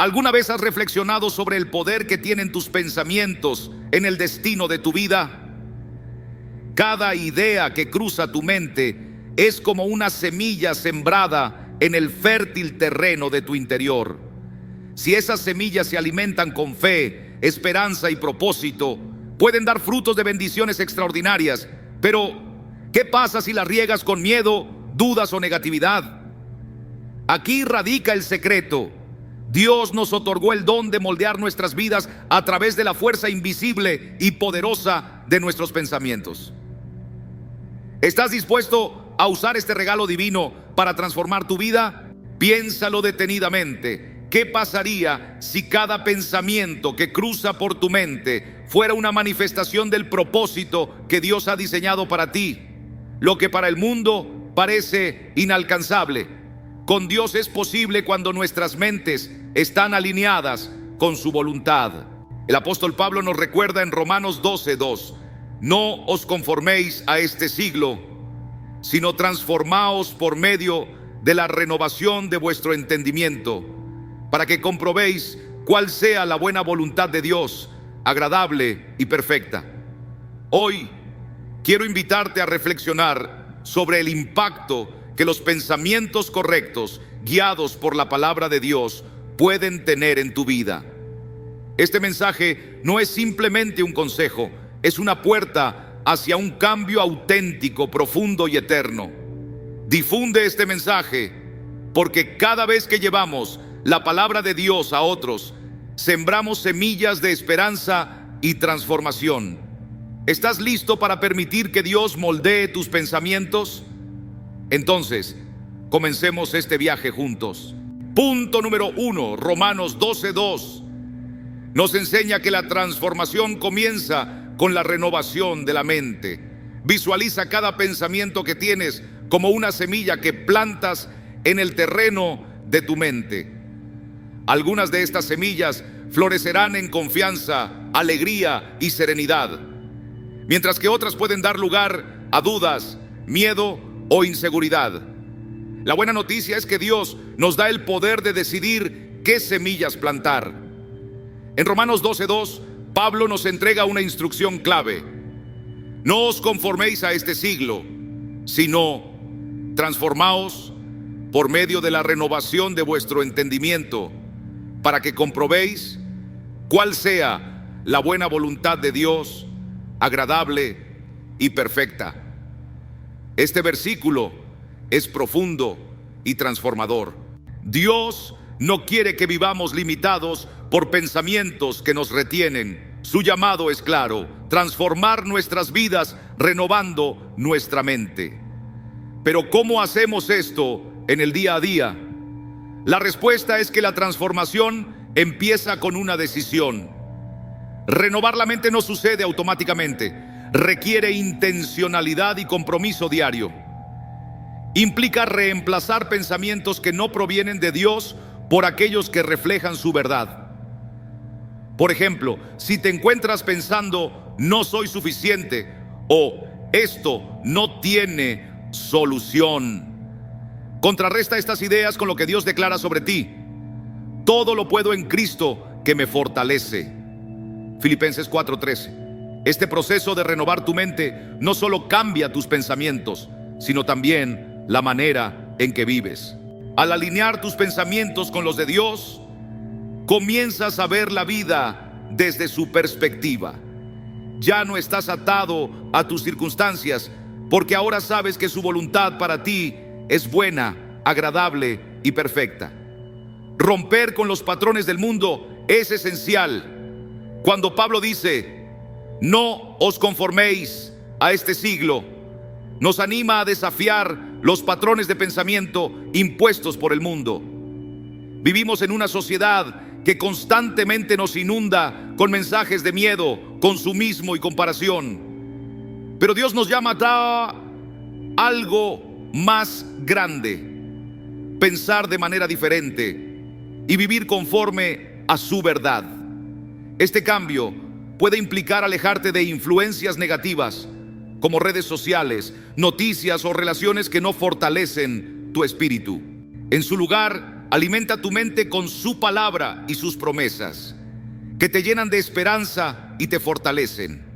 ¿Alguna vez has reflexionado sobre el poder que tienen tus pensamientos en el destino de tu vida? Cada idea que cruza tu mente es como una semilla sembrada en el fértil terreno de tu interior. Si esas semillas se alimentan con fe, esperanza y propósito, pueden dar frutos de bendiciones extraordinarias. Pero, ¿qué pasa si las riegas con miedo, dudas o negatividad? Aquí radica el secreto. Dios nos otorgó el don de moldear nuestras vidas a través de la fuerza invisible y poderosa de nuestros pensamientos. ¿Estás dispuesto a usar este regalo divino para transformar tu vida? Piénsalo detenidamente. ¿Qué pasaría si cada pensamiento que cruza por tu mente fuera una manifestación del propósito que Dios ha diseñado para ti? Lo que para el mundo parece inalcanzable, con Dios es posible cuando nuestras mentes están alineadas con su voluntad. El apóstol Pablo nos recuerda en Romanos 12:2: no os conforméis a este siglo, sino transformaos por medio de la renovación de vuestro entendimiento, para que comprobéis cuál sea la buena voluntad de Dios, agradable y perfecta. Hoy quiero invitarte a reflexionar sobre el impacto que los pensamientos correctos, guiados por la palabra de Dios, pueden tener en tu vida. Este mensaje no es simplemente un consejo, es una puerta hacia un cambio auténtico, profundo y eterno. Difunde este mensaje, porque cada vez que llevamos la palabra de Dios a otros, sembramos semillas de esperanza y transformación. ¿Estás listo para permitir que Dios moldee tus pensamientos? Entonces, comencemos este viaje juntos. Punto número 1, Romanos 12:2. Nos enseña que la transformación comienza con la renovación de la mente. Visualiza cada pensamiento que tienes como una semilla que plantas en el terreno de tu mente. Algunas de estas semillas florecerán en confianza, alegría y serenidad, mientras que otras pueden dar lugar a dudas, miedo o inseguridad. La buena noticia es que Dios nos da el poder de decidir qué semillas plantar. En Romanos 12:2, Pablo nos entrega una instrucción clave: no os conforméis a este siglo, sino transformaos por medio de la renovación de vuestro entendimiento, para que comprobéis cuál sea la buena voluntad de Dios, agradable y perfecta. Este versículo es profundo y transformador. Dios no quiere que vivamos limitados por pensamientos que nos retienen. Su llamado es claro: transformar nuestras vidas renovando nuestra mente. Pero ¿cómo hacemos esto en el día a día? La respuesta es que la transformación empieza con una decisión. Renovar la mente no sucede automáticamente. Requiere intencionalidad y compromiso diario. Implica reemplazar pensamientos que no provienen de Dios por aquellos que reflejan su verdad. Por ejemplo, si te encuentras pensando no soy suficiente o esto no tiene solución, contrarresta estas ideas con lo que Dios declara sobre ti: todo lo puedo en Cristo que me fortalece. Filipenses 4:13. Este proceso de renovar tu mente no solo cambia tus pensamientos, sino también la manera en que vives. Al alinear tus pensamientos con los de Dios, comienzas a ver la vida desde su perspectiva. Ya no estás atado a tus circunstancias, porque ahora sabes que su voluntad para ti es buena, agradable y perfecta. Romper con los patrones del mundo es esencial. Cuando Pablo dice: no os conforméis a este siglo, nos anima a desafiar los patrones de pensamiento impuestos por el mundo. Vivimos en una sociedad que constantemente nos inunda con mensajes de miedo, consumismo y comparación. Pero Dios nos llama a algo más grande: pensar de manera diferente y vivir conforme a su verdad. Este cambio puede implicar alejarte de influencias negativas como redes sociales, noticias o relaciones que no fortalecen tu espíritu. En su lugar, Alimenta tu mente con su palabra y sus promesas, que te llenan de esperanza y te fortalecen.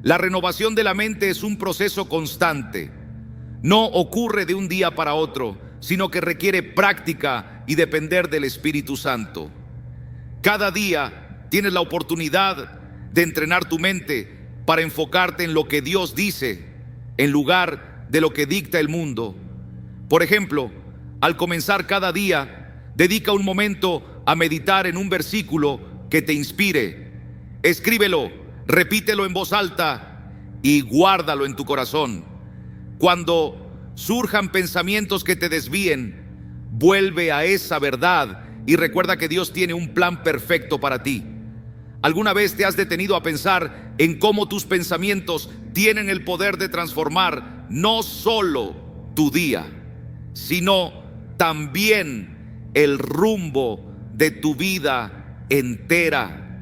La renovación de la mente es un proceso constante. No ocurre de un día para otro, sino que requiere práctica y depender del Espíritu Santo. Cada día tienes la oportunidad de entrenar tu mente para enfocarte en lo que Dios dice, en lugar de lo que dicta el mundo. Por ejemplo, al comenzar cada día, dedica un momento a meditar en un versículo que te inspire. Escríbelo, repítelo en voz alta y guárdalo en tu corazón. Cuando surjan pensamientos que te desvíen, vuelve a esa verdad y recuerda que Dios tiene un plan perfecto para ti. ¿Alguna vez te has detenido a pensar en cómo tus pensamientos tienen el poder de transformar no solo tu día, sino también el rumbo de tu vida entera?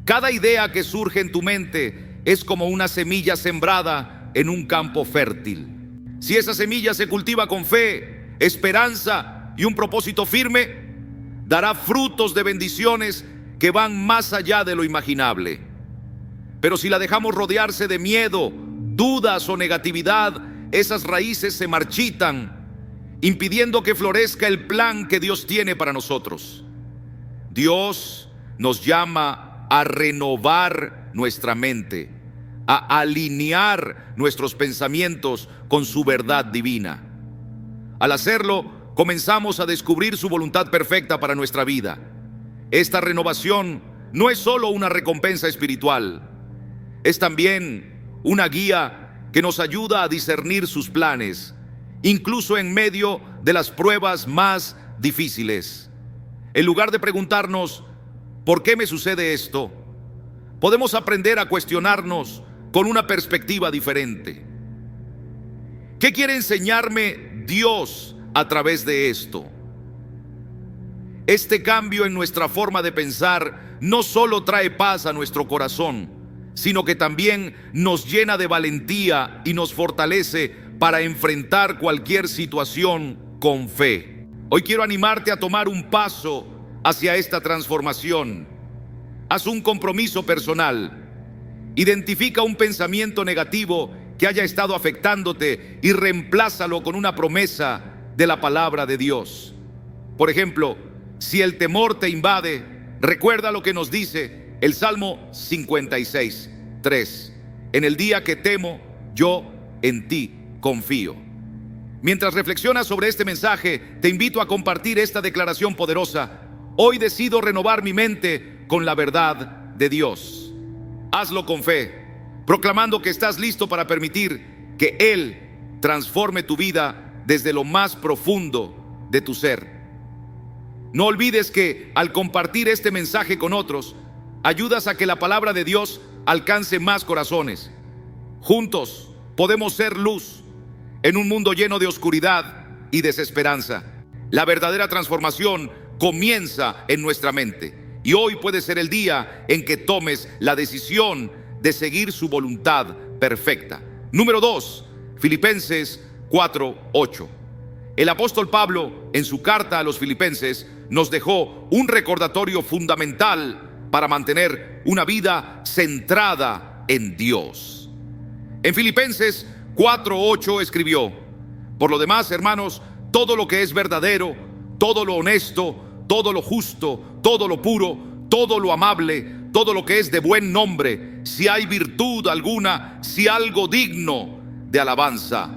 Cada idea que surge en tu mente es como una semilla sembrada en un campo fértil. Si esa semilla se cultiva con fe, esperanza y un propósito firme, dará frutos de bendiciones que van más allá de lo imaginable. Pero si la dejamos rodearse de miedo, dudas o negatividad, esas raíces se marchitan, impidiendo que florezca el plan que Dios tiene para nosotros. Dios nos llama a renovar nuestra mente, a alinear nuestros pensamientos con su verdad divina. Al hacerlo, comenzamos a descubrir su voluntad perfecta para nuestra vida. Esta renovación no es solo una recompensa espiritual, es también una guía que nos ayuda a discernir sus planes, incluso en medio de las pruebas más difíciles. En lugar de preguntarnos, ¿por qué me sucede esto?, podemos aprender a cuestionarnos con una perspectiva diferente. ¿Qué quiere enseñarme Dios a través de esto? Este cambio en nuestra forma de pensar no solo trae paz a nuestro corazón, sino que también nos llena de valentía y nos fortalece para enfrentar cualquier situación con fe. Hoy quiero animarte a tomar un paso hacia esta transformación. Haz un compromiso personal. Identifica un pensamiento negativo que haya estado afectándote y reemplázalo con una promesa de la palabra de Dios. Por ejemplo, si el temor te invade, recuerda lo que nos dice el Salmo 56:3. En el día que temo, yo en ti confío. Mientras reflexionas sobre este mensaje, te invito a compartir esta declaración poderosa. Hoy decido renovar mi mente con la verdad de Dios. Hazlo con fe, proclamando que estás listo para permitir que Él transforme tu vida desde lo más profundo de tu ser. No olvides que al compartir este mensaje con otros, ayudas a que la palabra de Dios alcance más corazones. Juntos podemos ser luz en un mundo lleno de oscuridad y desesperanza. La verdadera transformación comienza en nuestra mente, y hoy puede ser el día en que tomes la decisión de seguir su voluntad perfecta. Número 2, Filipenses 4:8. El apóstol Pablo, en su carta a los Filipenses, nos dejó un recordatorio fundamental para mantener una vida centrada en Dios. En Filipenses 4:8 escribió: por lo demás, hermanos, todo lo que es verdadero, todo lo honesto, todo lo justo, todo lo puro, todo lo amable, todo lo que es de buen nombre, si hay virtud alguna, si algo digno de alabanza,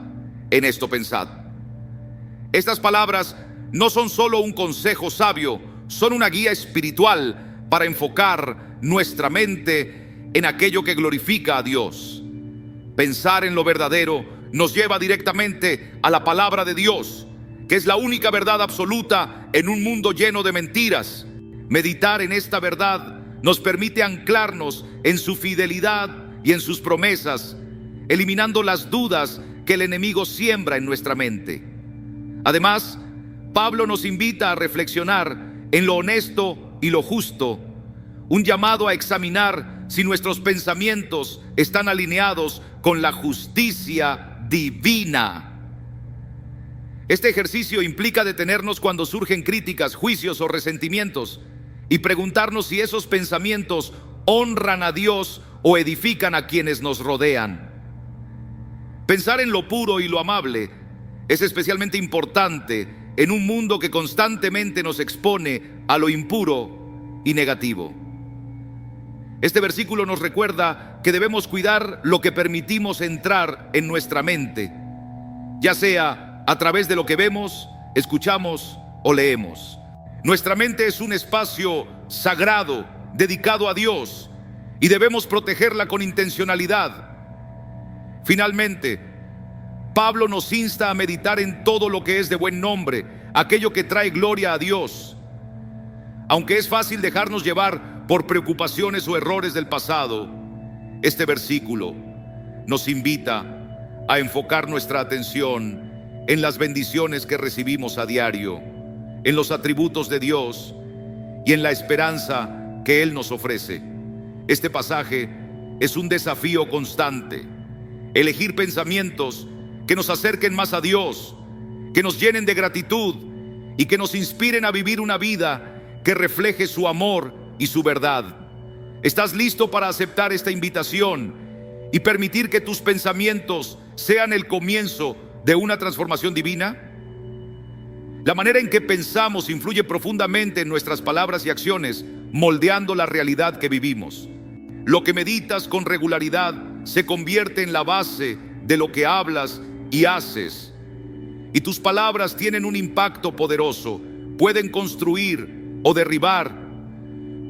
en esto pensad. Estas palabras no son solo un consejo sabio, son una guía espiritual para enfocar nuestra mente en aquello que glorifica a Dios. Pensar en lo verdadero nos lleva directamente a la palabra de Dios, que es la única verdad absoluta en un mundo lleno de mentiras. Meditar en esta verdad nos permite anclarnos en su fidelidad y en sus promesas, eliminando las dudas que el enemigo siembra en nuestra mente. Además, Pablo nos invita a reflexionar en lo honesto y lo justo, un llamado a examinar si nuestros pensamientos están alineados con la justicia divina. Este ejercicio implica detenernos cuando surgen críticas, juicios o resentimientos y preguntarnos si esos pensamientos honran a Dios o edifican a quienes nos rodean. Pensar en lo puro y lo amable es especialmente importante en un mundo que constantemente nos expone a lo impuro y negativo. Este versículo nos recuerda que debemos cuidar lo que permitimos entrar en nuestra mente, ya sea a través de lo que vemos, escuchamos o leemos. Nuestra mente es un espacio sagrado dedicado a Dios y debemos protegerla con intencionalidad. Finalmente, Pablo nos insta a meditar en todo lo que es de buen nombre, aquello que trae gloria a Dios. Aunque es fácil dejarnos llevar por preocupaciones o errores del pasado, este versículo nos invita a enfocar nuestra atención en las bendiciones que recibimos a diario, en los atributos de Dios y en la esperanza que Él nos ofrece. Este pasaje es un desafío constante. Elegir pensamientos que nos acerquen más a Dios, que nos llenen de gratitud y que nos inspiren a vivir una vida que refleje su amor y su verdad. ¿Estás listo para aceptar esta invitación y permitir que tus pensamientos sean el comienzo de una transformación divina? La manera en que pensamos influye profundamente en nuestras palabras y acciones, moldeando la realidad que vivimos. Lo que meditas con regularidad se convierte en la base de lo que hablas y haces. Y tus palabras tienen un impacto poderoso, pueden construir o derribar.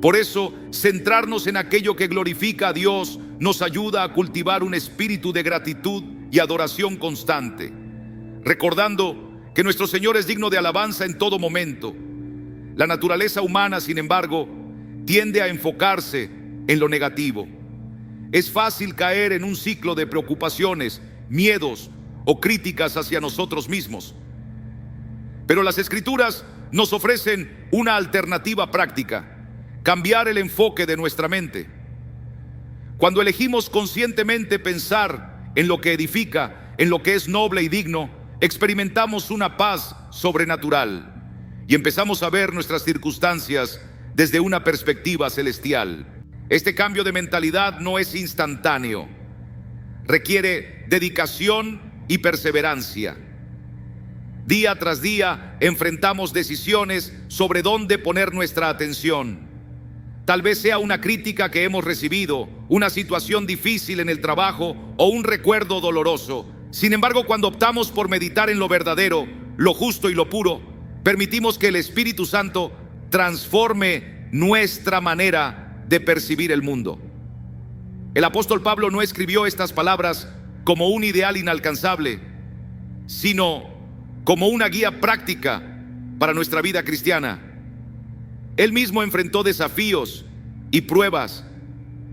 Por eso, centrarnos en aquello que glorifica a Dios nos ayuda a cultivar un espíritu de gratitud y adoración constante, recordando que nuestro Señor es digno de alabanza en todo momento. La naturaleza humana, sin embargo, tiende a enfocarse en lo negativo. Es fácil caer en un ciclo de preocupaciones, miedos o críticas hacia nosotros mismos. Pero las Escrituras nos ofrecen una alternativa práctica: cambiar el enfoque de nuestra mente. Cuando elegimos conscientemente pensar en lo que edifica, en lo que es noble y digno, experimentamos una paz sobrenatural y empezamos a ver nuestras circunstancias desde una perspectiva celestial. Este cambio de mentalidad no es instantáneo, requiere dedicación y perseverancia. Día tras día enfrentamos decisiones sobre dónde poner nuestra atención. Tal vez sea una crítica que hemos recibido, una situación difícil en el trabajo o un recuerdo doloroso. Sin embargo, cuando optamos por meditar en lo verdadero, lo justo y lo puro, permitimos que el Espíritu Santo transforme nuestra manera de percibir el mundo. El apóstol Pablo no escribió estas palabras como un ideal inalcanzable, sino como una guía práctica para nuestra vida cristiana. Él mismo enfrentó desafíos y pruebas,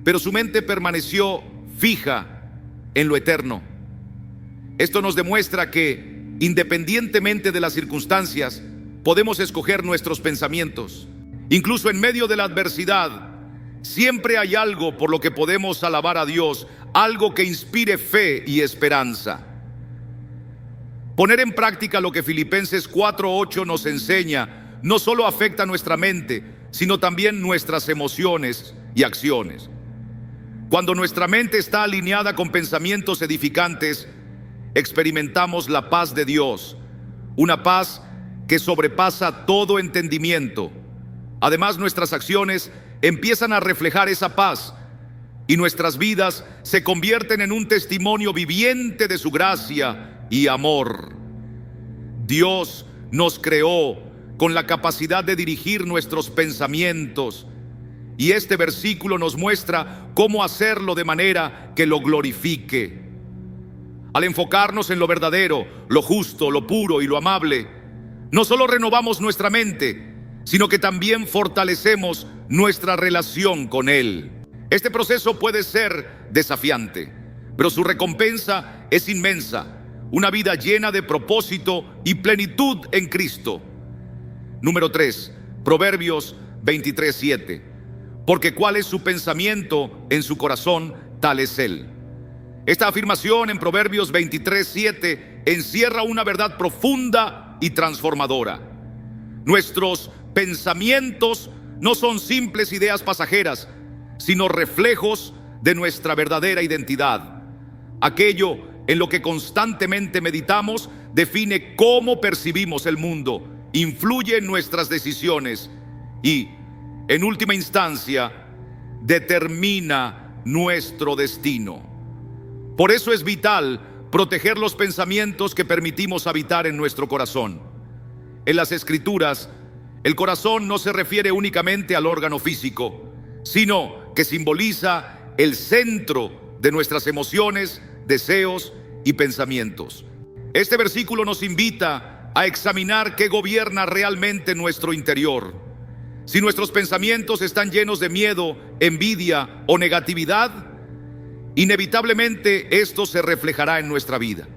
pero su mente permaneció fija en lo eterno. Esto nos demuestra que, independientemente de las circunstancias, podemos escoger nuestros pensamientos. Incluso en medio de la adversidad, siempre hay algo por lo que podemos alabar a Dios, algo que inspire fe y esperanza. Poner en práctica lo que Filipenses 4:8 nos enseña no solo afecta nuestra mente, sino también nuestras emociones y acciones. Cuando nuestra mente está alineada con pensamientos edificantes, experimentamos la paz de Dios, una paz que sobrepasa todo entendimiento. Además, nuestras acciones empiezan a reflejar esa paz y nuestras vidas se convierten en un testimonio viviente de su gracia y amor. Dios nos creó con la capacidad de dirigir nuestros pensamientos, y este versículo nos muestra cómo hacerlo de manera que lo glorifique. Al enfocarnos en lo verdadero, lo justo, lo puro y lo amable, no solo renovamos nuestra mente, sino que también fortalecemos nuestra relación con Él. Este proceso puede ser desafiante, pero su recompensa es inmensa: una vida llena de propósito y plenitud en Cristo. Número 3, Proverbios 23:7. Porque cuál es su pensamiento en su corazón, tal es Él. Esta afirmación en Proverbios 23:7 encierra una verdad profunda y transformadora. Nuestros pensamientos no son simples ideas pasajeras, sino reflejos de nuestra verdadera identidad. Aquello en lo que constantemente meditamos define cómo percibimos el mundo, influye en nuestras decisiones y, en última instancia, determina nuestro destino. Por eso es vital proteger los pensamientos que permitimos habitar en nuestro corazón. En las Escrituras, el corazón no se refiere únicamente al órgano físico, sino que simboliza el centro de nuestras emociones, deseos y pensamientos. Este versículo nos invita a examinar qué gobierna realmente nuestro interior. Si nuestros pensamientos están llenos de miedo, envidia o negatividad, inevitablemente esto se reflejará en nuestra vida.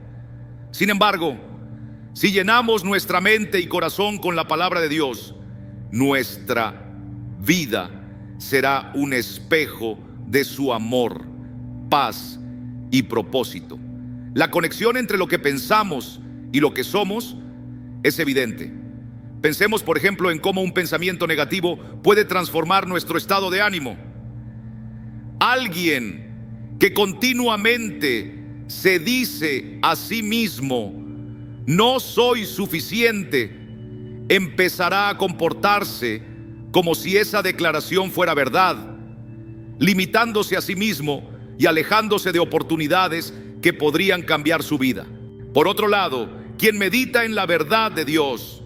Sin embargo, si llenamos nuestra mente y corazón con la palabra de Dios, nuestra vida será un espejo de su amor, paz y propósito. La conexión entre lo que pensamos y lo que somos es evidente. Pensemos, por ejemplo, en cómo un pensamiento negativo puede transformar nuestro estado de ánimo. Alguien que continuamente se dice a sí mismo: no soy suficiente, empezará a comportarse como si esa declaración fuera verdad, limitándose a sí mismo y alejándose de oportunidades que podrían cambiar su vida. Por otro lado, quien medita en la verdad de Dios,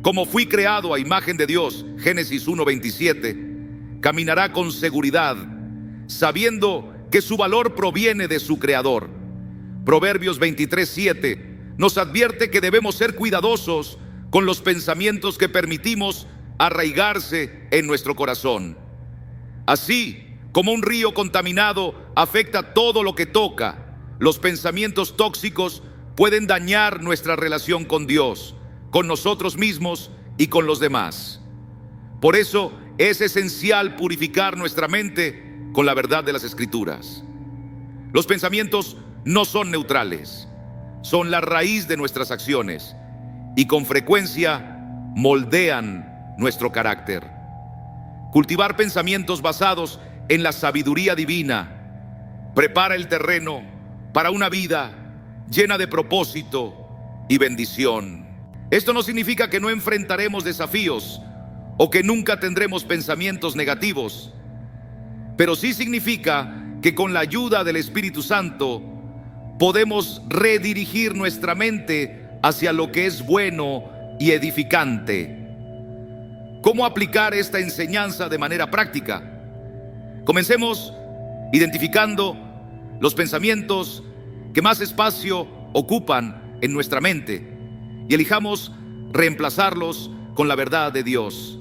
como fui creado a imagen de Dios, Génesis 1:27, caminará con seguridad, sabiendo que su valor proviene de su Creador. Proverbios 23:7 nos advierte que debemos ser cuidadosos con los pensamientos que permitimos arraigarse en nuestro corazón. Así como un río contaminado afecta todo lo que toca, los pensamientos tóxicos pueden dañar nuestra relación con Dios, con nosotros mismos y con los demás. Por eso es esencial purificar nuestra mente con la verdad de las Escrituras. Los pensamientos no son neutrales, son la raíz de nuestras acciones y con frecuencia moldean nuestro carácter. Cultivar pensamientos basados en la sabiduría divina prepara el terreno para una vida llena de propósito y bendición. Esto no significa que no enfrentaremos desafíos o que nunca tendremos pensamientos negativos, pero sí significa que con la ayuda del Espíritu Santo podemos redirigir nuestra mente hacia lo que es bueno y edificante. ¿Cómo aplicar esta enseñanza de manera práctica? Comencemos identificando los pensamientos que más espacio ocupan en nuestra mente y elijamos reemplazarlos con la verdad de Dios.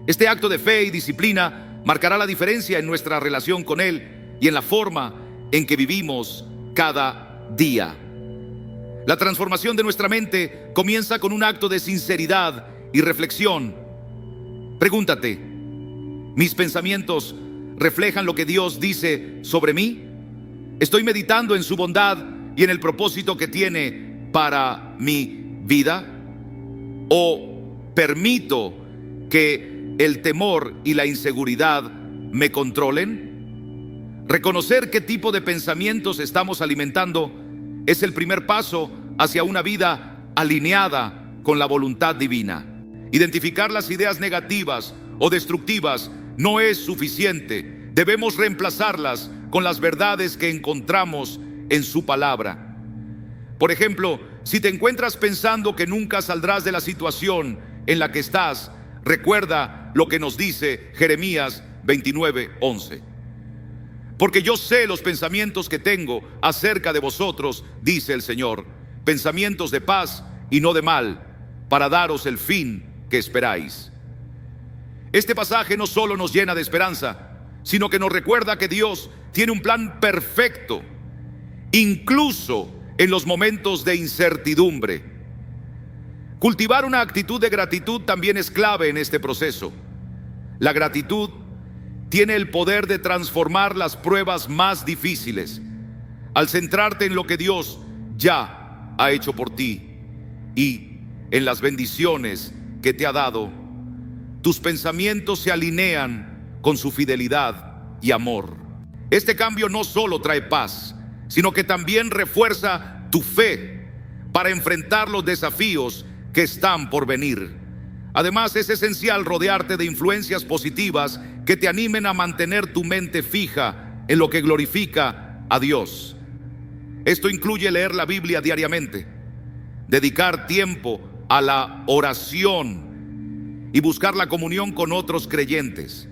Este acto de fe y disciplina marcará la diferencia en nuestra relación con Él y en la forma en que vivimos cada día. La transformación de nuestra mente comienza con un acto de sinceridad y reflexión. Pregúntate: ¿mis pensamientos reflejan lo que Dios dice sobre mí? ¿Estoy meditando en su bondad y en el propósito que tiene para mi vida? ¿O permito que el temor y la inseguridad me controlen? Reconocer qué tipo de pensamientos estamos alimentando es el primer paso hacia una vida alineada con la voluntad divina. Identificar las ideas negativas o destructivas no es suficiente. Debemos reemplazarlas con las verdades que encontramos en su palabra. Por ejemplo, si te encuentras pensando que nunca saldrás de la situación en la que estás, recuerda lo que nos dice Jeremías 29:11. Porque yo sé los pensamientos que tengo acerca de vosotros, dice el Señor, pensamientos de paz y no de mal, para daros el fin que esperáis. Este pasaje no solo nos llena de esperanza, sino que nos recuerda que Dios tiene un plan perfecto, incluso en los momentos de incertidumbre. Cultivar una actitud de gratitud también es clave en este proceso. La gratitud tiene el poder de transformar las pruebas más difíciles. al centrarte en lo que Dios ya ha hecho por ti y en las bendiciones que te ha dado, tus pensamientos se alinean con su fidelidad y amor. Este cambio no solo trae paz, sino que también refuerza tu fe para enfrentar los desafíos que están por venir. Además, es esencial rodearte de influencias positivas que te animen a mantener tu mente fija en lo que glorifica a Dios. Esto incluye leer la Biblia diariamente, dedicar tiempo a la oración y buscar la comunión con otros creyentes.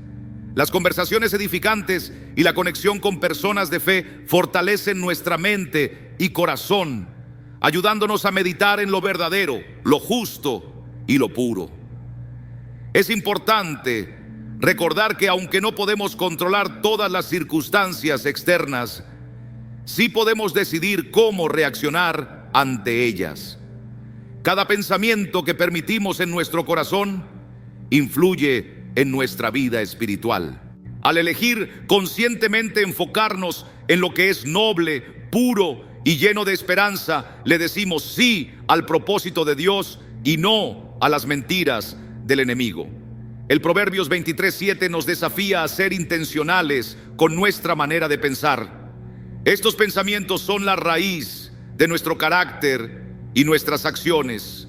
Las conversaciones edificantes y la conexión con personas de fe fortalecen nuestra mente y corazón, ayudándonos a meditar en lo verdadero, lo justo y lo puro. Es importante recordar que aunque no podemos controlar todas las circunstancias externas, sí podemos decidir cómo reaccionar ante ellas. Cada pensamiento que permitimos en nuestro corazón influye en nuestra vida espiritual. Al elegir conscientemente enfocarnos en lo que es noble, puro y lleno de esperanza, le decimos sí al propósito de Dios y no a las mentiras del enemigo. El Proverbios 23:7 nos desafía a ser intencionales con nuestra manera de pensar. Estos pensamientos son la raíz de nuestro carácter y nuestras acciones.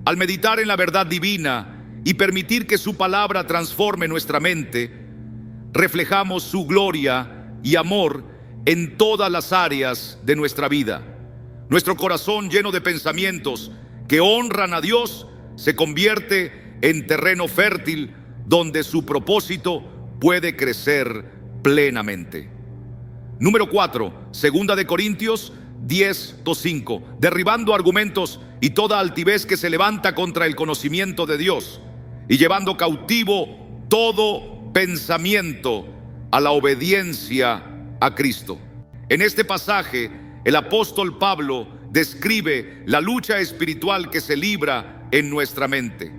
Al meditar en la verdad divina y permitir que su palabra transforme nuestra mente, reflejamos su gloria y amor en todas las áreas de nuestra vida. Nuestro corazón, lleno de pensamientos que honran a Dios, se convierte en terreno fértil donde su propósito puede crecer plenamente. Número 4, 2 de Corintios 10:5, derribando argumentos y toda altivez que se levanta contra el conocimiento de Dios, y llevando cautivo todo pensamiento a la obediencia a Cristo. En este pasaje, el apóstol Pablo describe la lucha espiritual que se libra en nuestra mente.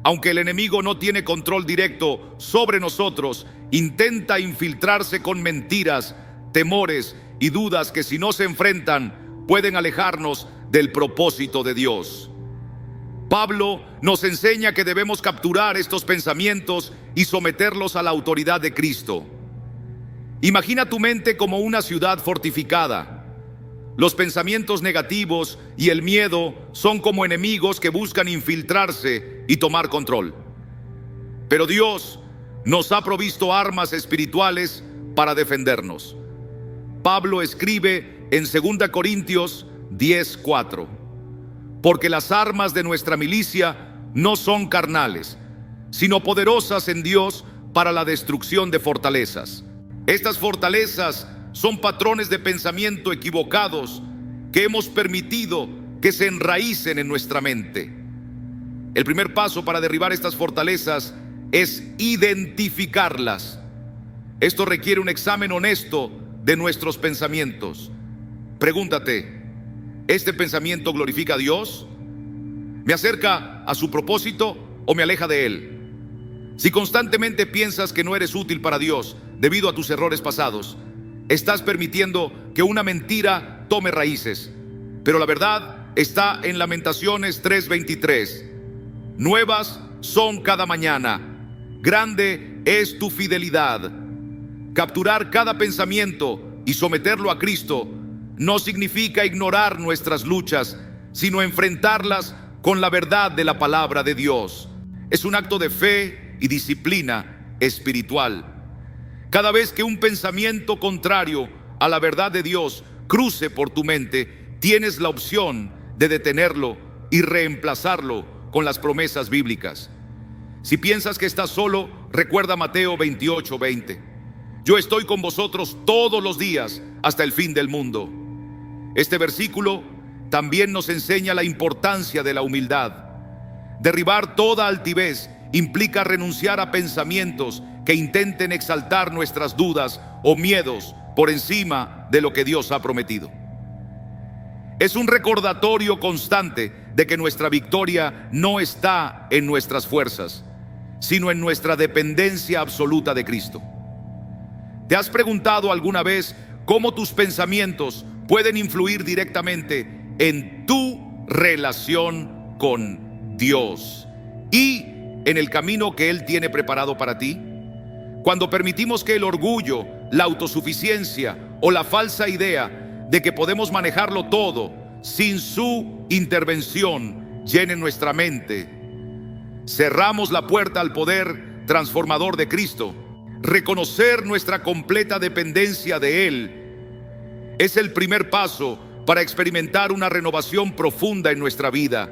Aunque el enemigo no tiene control directo sobre nosotros, intenta infiltrarse con mentiras, temores y dudas que, si no se enfrentan, pueden alejarnos del propósito de Dios. Pablo nos enseña que debemos capturar estos pensamientos y someterlos a la autoridad de Cristo. Imagina tu mente como una ciudad fortificada. Los pensamientos negativos y el miedo son como enemigos que buscan infiltrarse y tomar control. Pero Dios nos ha provisto armas espirituales para defendernos. Pablo escribe en 2 Corintios 10:4: porque las armas de nuestra milicia no son carnales, sino poderosas en Dios para la destrucción de fortalezas. Estas fortalezas son patrones de pensamiento equivocados que hemos permitido que se enraícen en nuestra mente. El primer paso para derribar estas fortalezas es identificarlas. Esto requiere un examen honesto de nuestros pensamientos. Pregúntate: ¿este pensamiento glorifica a Dios? ¿Me acerca a su propósito o me aleja de él? Si constantemente piensas que no eres útil para Dios debido a tus errores pasados, estás permitiendo que una mentira tome raíces. Pero la verdad está en Lamentaciones 3:23. Nuevas son cada mañana, grande es tu fidelidad. Capturar cada pensamiento y someterlo a Cristo no significa ignorar nuestras luchas, sino enfrentarlas con la verdad de la palabra de Dios. Es un acto de fe y disciplina espiritual. Cada vez que un pensamiento contrario a la verdad de Dios cruce por tu mente, tienes la opción de detenerlo y reemplazarlo con las promesas bíblicas. Si piensas que estás solo, recuerda Mateo 28:20. Yo estoy con vosotros todos los días hasta el fin del mundo. Este versículo también nos enseña la importancia de la humildad. Derribar toda altivez implica renunciar a pensamientos que intenten exaltar nuestras dudas o miedos por encima de lo que Dios ha prometido. Es un recordatorio constante de que nuestra victoria no está en nuestras fuerzas, sino en nuestra dependencia absoluta de Cristo. ¿Te has preguntado alguna vez cómo tus pensamientos pueden influir directamente en tu relación con Dios y en el camino que Él tiene preparado para ti. Cuando permitimos que el orgullo, la autosuficiencia o la falsa idea de que podemos manejarlo todo sin su intervención llenen nuestra mente, cerramos la puerta al poder transformador de Cristo. Reconocer nuestra completa dependencia de Él es el primer paso para experimentar una renovación profunda en nuestra vida.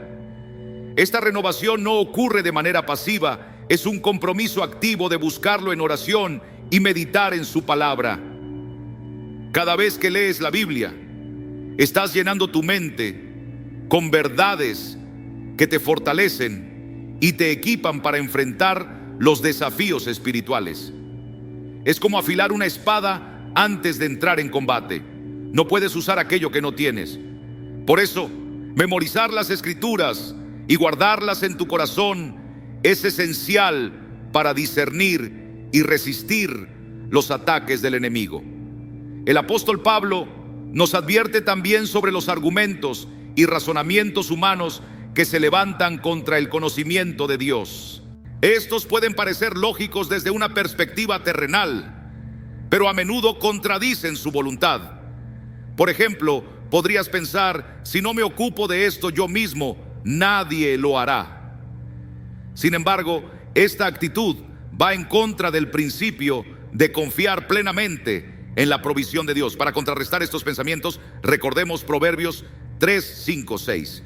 Esta renovación no ocurre de manera pasiva, es un compromiso activo de buscarlo en oración y meditar en su palabra. Cada vez que lees la Biblia, estás llenando tu mente con verdades que te fortalecen y te equipan para enfrentar los desafíos espirituales. Es como afilar una espada antes de entrar en combate. No puedes usar aquello que no tienes. Por eso, memorizar las Escrituras y guardarlas en tu corazón es esencial para discernir y resistir los ataques del enemigo. El apóstol Pablo nos advierte también sobre los argumentos y razonamientos humanos que se levantan contra el conocimiento de Dios. Estos pueden parecer lógicos desde una perspectiva terrenal, pero a menudo contradicen su voluntad. Por ejemplo, podrías pensar: si no me ocupo de esto yo mismo, nadie lo hará. Sin embargo, esta actitud va en contra del principio de confiar plenamente en la provisión de Dios. Para contrarrestar estos pensamientos, recordemos Proverbios 3, 5, 6.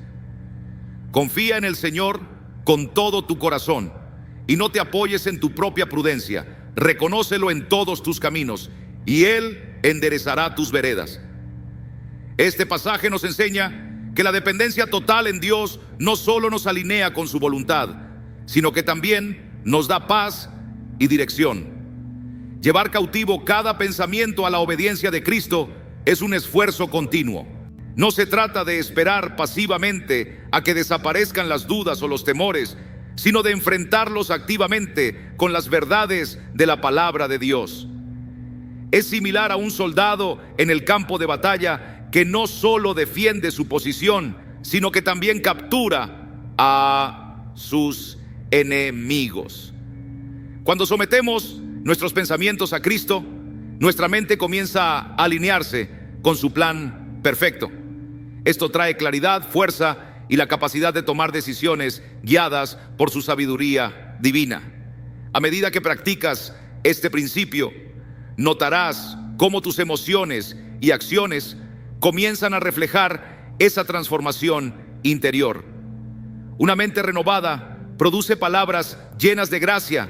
Confía en el Señor con todo tu corazón y no te apoyes en tu propia prudencia. Reconócelo en todos tus caminos y Él enderezará tus veredas. Este pasaje nos enseña que la dependencia total en Dios no solo nos alinea con su voluntad, sino que también nos da paz y dirección. Llevar cautivo cada pensamiento a la obediencia de Cristo es un esfuerzo continuo. No se trata de esperar pasivamente a que desaparezcan las dudas o los temores, sino de enfrentarlos activamente con las verdades de la palabra de Dios. Es similar a un soldado en el campo de batalla que no solo defiende su posición, sino que también captura a sus enemigos. Cuando sometemos nuestros pensamientos a Cristo, nuestra mente comienza a alinearse con su plan perfecto. Esto trae claridad, fuerza y la capacidad de tomar decisiones guiadas por su sabiduría divina. A medida que practicas este principio, notarás cómo tus emociones y acciones comienzan a reflejar esa transformación interior. Una mente renovada produce palabras llenas de gracia,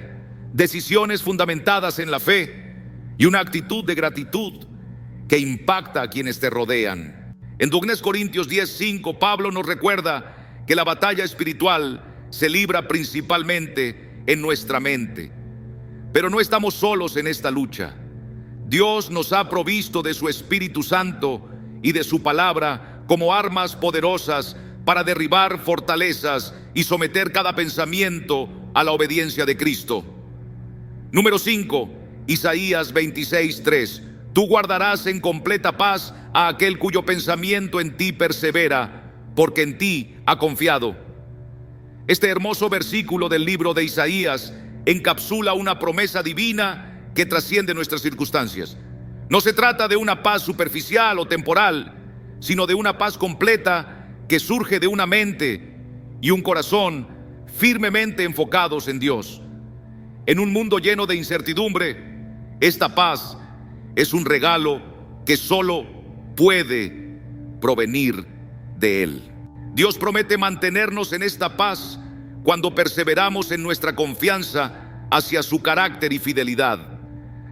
decisiones fundamentadas en la fe y una actitud de gratitud que impacta a quienes te rodean. En 2 Corintios 10:5, Pablo nos recuerda que la batalla espiritual se libra principalmente en nuestra mente. Pero no estamos solos en esta lucha. Dios nos ha provisto de su Espíritu Santo y de su palabra como armas poderosas para derribar fortalezas y someter cada pensamiento a la obediencia de Cristo. Número 5, Isaías 26:3. Tú guardarás en completa paz a aquel cuyo pensamiento en ti persevera, porque en ti ha confiado. Este hermoso versículo del libro de Isaías encapsula una promesa divina que trasciende nuestras circunstancias. No se trata de una paz superficial o temporal, sino de una paz completa que surge de una mente y un corazón firmemente enfocados en Dios. En un mundo lleno de incertidumbre, esta paz es un regalo que solo puede provenir de Él. Dios promete mantenernos en esta paz cuando perseveramos en nuestra confianza hacia su carácter y fidelidad.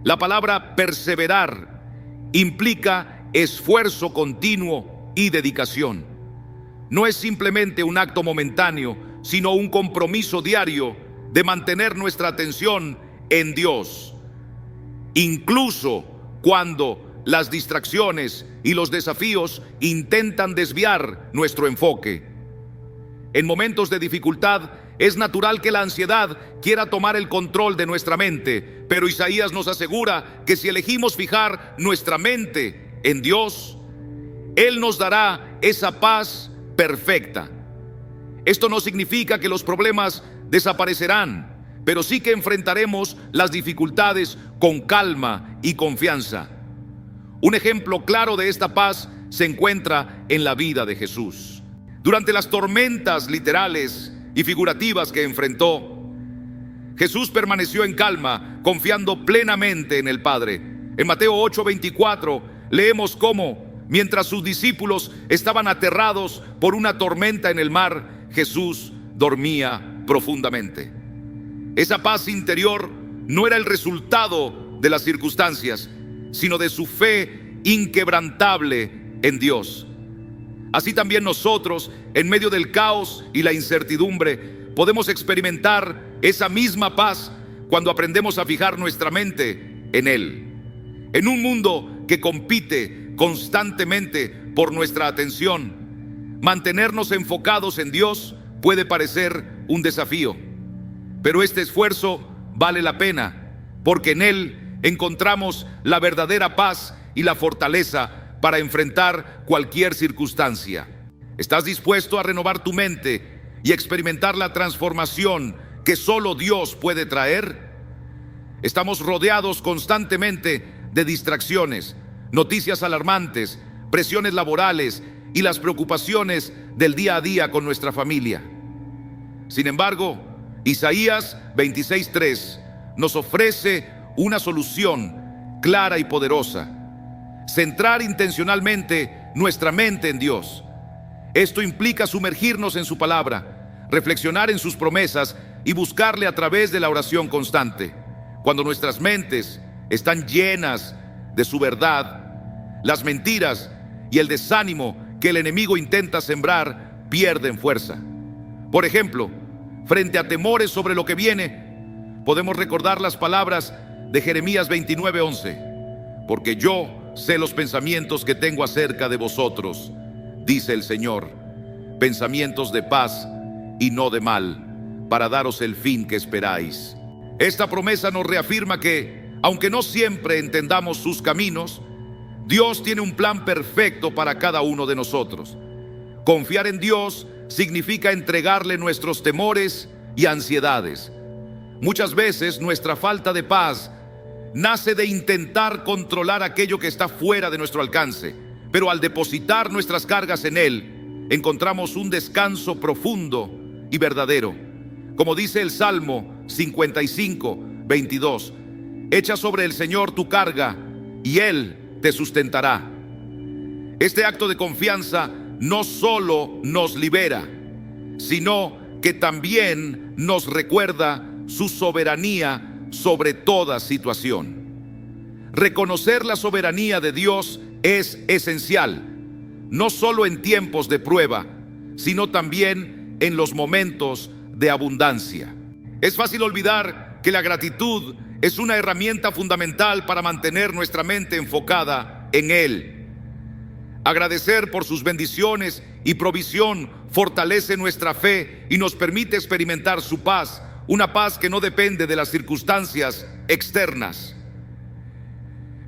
La palabra perseverar implica esfuerzo continuo y dedicación. No es simplemente un acto momentáneo, sino un compromiso diario de mantener nuestra atención en Dios, incluso cuando las distracciones y los desafíos intentan desviar nuestro enfoque. En momentos de dificultad Es natural que la ansiedad quiera tomar el control de nuestra mente, pero Isaías nos asegura que si elegimos fijar nuestra mente en Dios, Él nos dará esa paz perfecta. Esto no significa que los problemas desaparecerán, pero sí que enfrentaremos las dificultades con calma y confianza. Un ejemplo claro de esta paz se encuentra en la vida de Jesús. Durante las tormentas literales y figurativas que enfrentó, Jesús permaneció en calma, confiando plenamente en el Padre. En Mateo 8:24 leemos cómo, mientras sus discípulos estaban aterrados por una tormenta en el mar, Jesús dormía profundamente. Esa paz interior no era el resultado de las circunstancias, sino de su fe inquebrantable en Dios. Así también nosotros, en medio del caos y la incertidumbre, podemos experimentar esa misma paz cuando aprendemos a fijar nuestra mente en Él. En un mundo que compite constantemente por nuestra atención, mantenernos enfocados en Dios puede parecer un desafío, pero este esfuerzo vale la pena, porque en Él encontramos la verdadera paz y la fortaleza para enfrentar cualquier circunstancia. ¿Estás dispuesto a renovar tu mente y experimentar la transformación que solo Dios puede traer? Estamos rodeados constantemente de distracciones, noticias alarmantes, presiones laborales y las preocupaciones del día a día con nuestra familia. Sin embargo, Isaías 26:3 nos ofrece una solución clara y poderosa: centrar intencionalmente nuestra mente en Dios. Esto implica sumergirnos en su palabra, reflexionar en sus promesas y buscarle a través de la oración constante. Cuando nuestras mentes están llenas de su verdad, las mentiras y el desánimo que el enemigo intenta sembrar pierden fuerza. Por ejemplo, frente a temores sobre lo que viene, podemos recordar las palabras de Jeremías 29:11: porque yo sé los pensamientos que tengo acerca de vosotros, dice el Señor, pensamientos de paz y no de mal, para daros el fin que esperáis. Esta promesa nos reafirma que, aunque no siempre entendamos sus caminos, Dios tiene un plan perfecto para cada uno de nosotros. Confiar en Dios significa entregarle nuestros temores y ansiedades. Muchas veces nuestra falta de paz nace de intentar controlar aquello que está fuera de nuestro alcance, pero al depositar nuestras cargas en Él, encontramos un descanso profundo y verdadero. Como dice el Salmo 55:22: echa sobre el Señor tu carga y Él te sustentará. Este acto de confianza no solo nos libera, sino que también nos recuerda su soberanía sobre toda situación. Reconocer la soberanía de Dios es esencial, no solo en tiempos de prueba, sino también en los momentos de abundancia. Es fácil olvidar que la gratitud es una herramienta fundamental para mantener nuestra mente enfocada en Él. Agradecer por sus bendiciones y provisión fortalece nuestra fe y nos permite experimentar su paz, una paz que no depende de las circunstancias externas.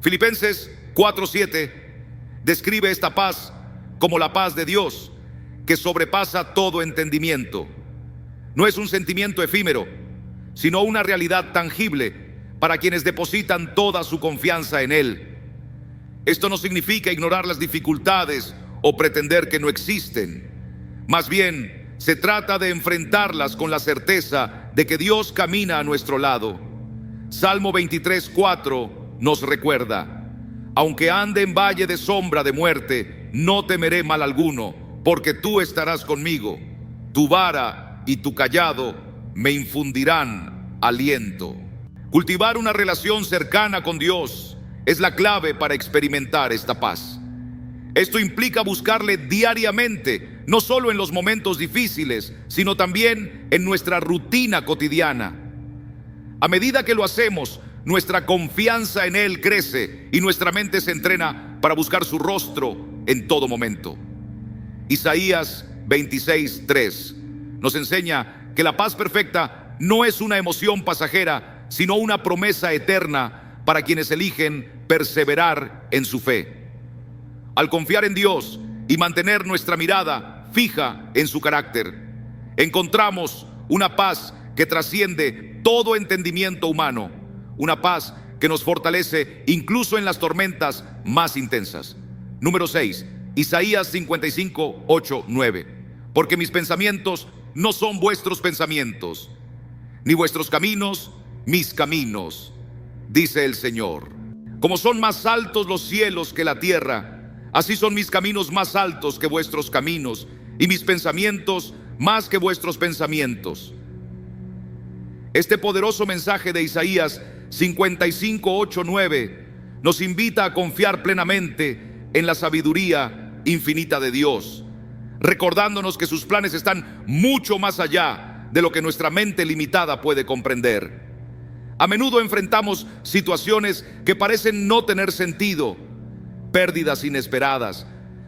Filipenses 4:7 describe esta paz como la paz de Dios, que sobrepasa todo entendimiento. No es un sentimiento efímero, sino una realidad tangible para quienes depositan toda su confianza en Él. Esto no significa ignorar las dificultades o pretender que no existen. Más bien, se trata de enfrentarlas con la certeza de que Dios camina a nuestro lado. Salmo 23:4 nos recuerda: aunque ande en valle de sombra de muerte, no temeré mal alguno, porque tú estarás conmigo. Tu vara y tu cayado me infundirán aliento. Cultivar una relación cercana con Dios es la clave para experimentar esta paz. Esto implica buscarle diariamente, no solo en los momentos difíciles, sino también en nuestra rutina cotidiana. A medida que lo hacemos, nuestra confianza en Él crece y nuestra mente se entrena para buscar su rostro en todo momento. Isaías 26:3 nos enseña que la paz perfecta no es una emoción pasajera, sino una promesa eterna para quienes eligen perseverar en su fe. Al confiar en Dios y mantener nuestra mirada fija en su carácter, encontramos una paz que trasciende todo entendimiento humano, una paz que nos fortalece incluso en las tormentas más intensas. Número 6, Isaías 55, 8, 9. Porque mis pensamientos no son vuestros pensamientos, ni vuestros caminos mis caminos, dice el Señor. Como son más altos los cielos que la tierra, así son mis caminos más altos que vuestros caminos, y mis pensamientos más que vuestros pensamientos. Este poderoso mensaje de Isaías 55, 8, 9 nos invita a confiar plenamente en la sabiduría infinita de Dios, recordándonos que sus planes están mucho más allá de lo que nuestra mente limitada puede comprender. A menudo enfrentamos situaciones que parecen no tener sentido, pérdidas inesperadas,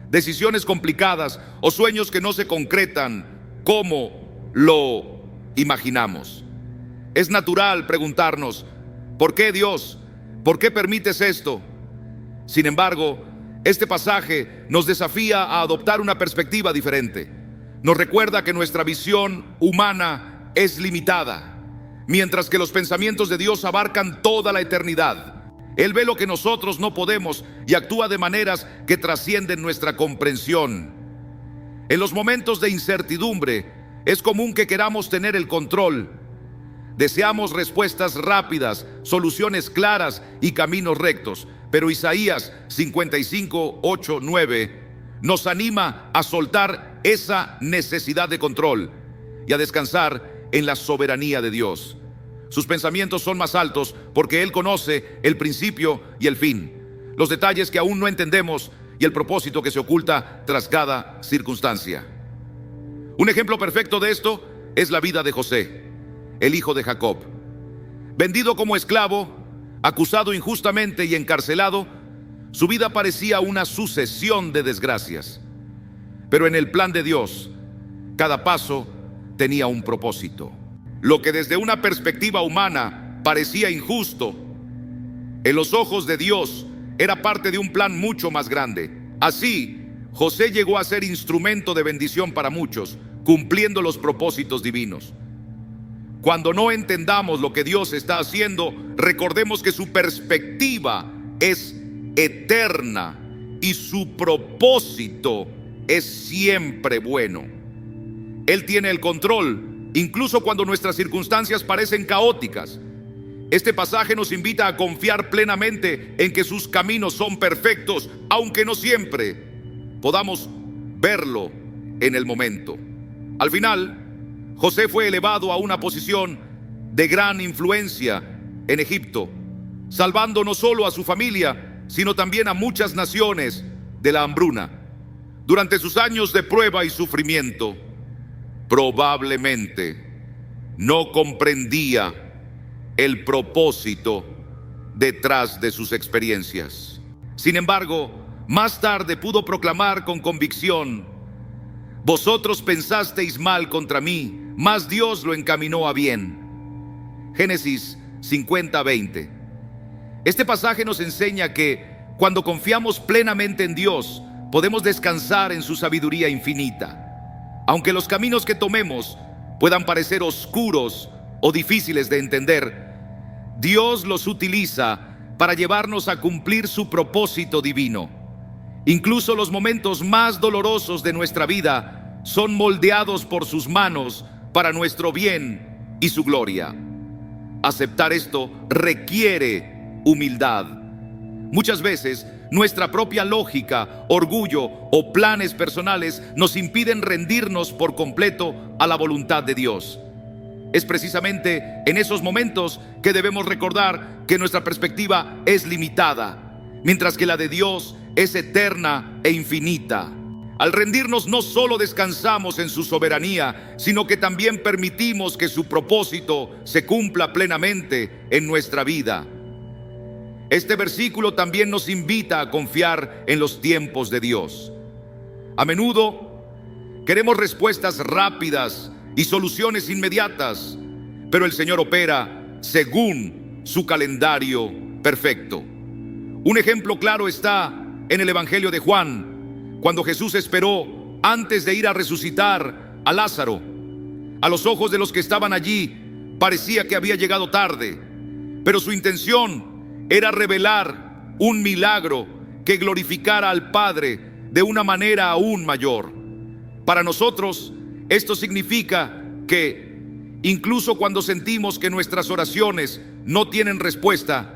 decisiones complicadas o sueños que no se concretan como lo imaginamos. Es natural preguntarnos, ¿por qué, Dios? ¿Por qué permites esto? Sin embargo, este pasaje nos desafía a adoptar una perspectiva diferente. Nos recuerda que nuestra visión humana es limitada, mientras que los pensamientos de Dios abarcan toda la eternidad. Él ve lo que nosotros no podemos y actúa de maneras que trascienden nuestra comprensión. En los momentos de incertidumbre, es común que queramos tener el control. Deseamos respuestas rápidas, soluciones claras y caminos rectos. Pero Isaías 55, 8, 9 nos anima a soltar esa necesidad de control y a descansar en la soberanía de Dios. Sus pensamientos son más altos porque Él conoce el principio y el fin, los detalles que aún no entendemos y el propósito que se oculta tras cada circunstancia. Un ejemplo perfecto de esto es la vida de José, el hijo de Jacob. Vendido como esclavo, acusado injustamente y encarcelado, su vida parecía una sucesión de desgracias. Pero en el plan de Dios, cada paso tenía un propósito. Lo que desde una perspectiva humana parecía injusto, en los ojos de Dios era parte de un plan mucho más grande. Así, José llegó a ser instrumento de bendición para muchos, cumpliendo los propósitos divinos. Cuando no entendamos lo que Dios está haciendo, recordemos que su perspectiva es eterna y su propósito es siempre bueno. Él tiene el control, incluso cuando nuestras circunstancias parecen caóticas. Este pasaje nos invita a confiar plenamente en que sus caminos son perfectos, aunque no siempre podamos verlo en el momento. Al final, José fue elevado a una posición de gran influencia en Egipto, salvando no solo a su familia, sino también a muchas naciones de la hambruna. Durante sus años de prueba y sufrimiento, probablemente no comprendía el propósito detrás de sus experiencias. Sin embargo, más tarde pudo proclamar con convicción: vosotros pensasteis mal contra mí, mas Dios lo encaminó a bien. Génesis 50, 20. Este pasaje nos enseña que cuando confiamos plenamente en Dios, podemos descansar en su sabiduría infinita. Aunque los caminos que tomemos puedan parecer oscuros o difíciles de entender, Dios los utiliza para llevarnos a cumplir su propósito divino. Incluso los momentos más dolorosos de nuestra vida son moldeados por sus manos para nuestro bien y su gloria. Aceptar esto requiere humildad. Muchas veces nuestra propia lógica, orgullo o planes personales nos impiden rendirnos por completo a la voluntad de Dios. Es precisamente en esos momentos que debemos recordar que nuestra perspectiva es limitada, mientras que la de Dios es eterna e infinita. Al rendirnos, no solo descansamos en su soberanía, sino que también permitimos que su propósito se cumpla plenamente en nuestra vida. Este versículo también nos invita a confiar en los tiempos de Dios. A menudo queremos respuestas rápidas y soluciones inmediatas, pero el Señor opera según su calendario perfecto. Un ejemplo claro está en el Evangelio de Juan, cuando Jesús esperó antes de ir a resucitar a Lázaro. A los ojos de los que estaban allí parecía que había llegado tarde, pero su intención era revelar un milagro que glorificara al Padre de una manera aún mayor. Para nosotros, esto significa que incluso cuando sentimos que nuestras oraciones no tienen respuesta,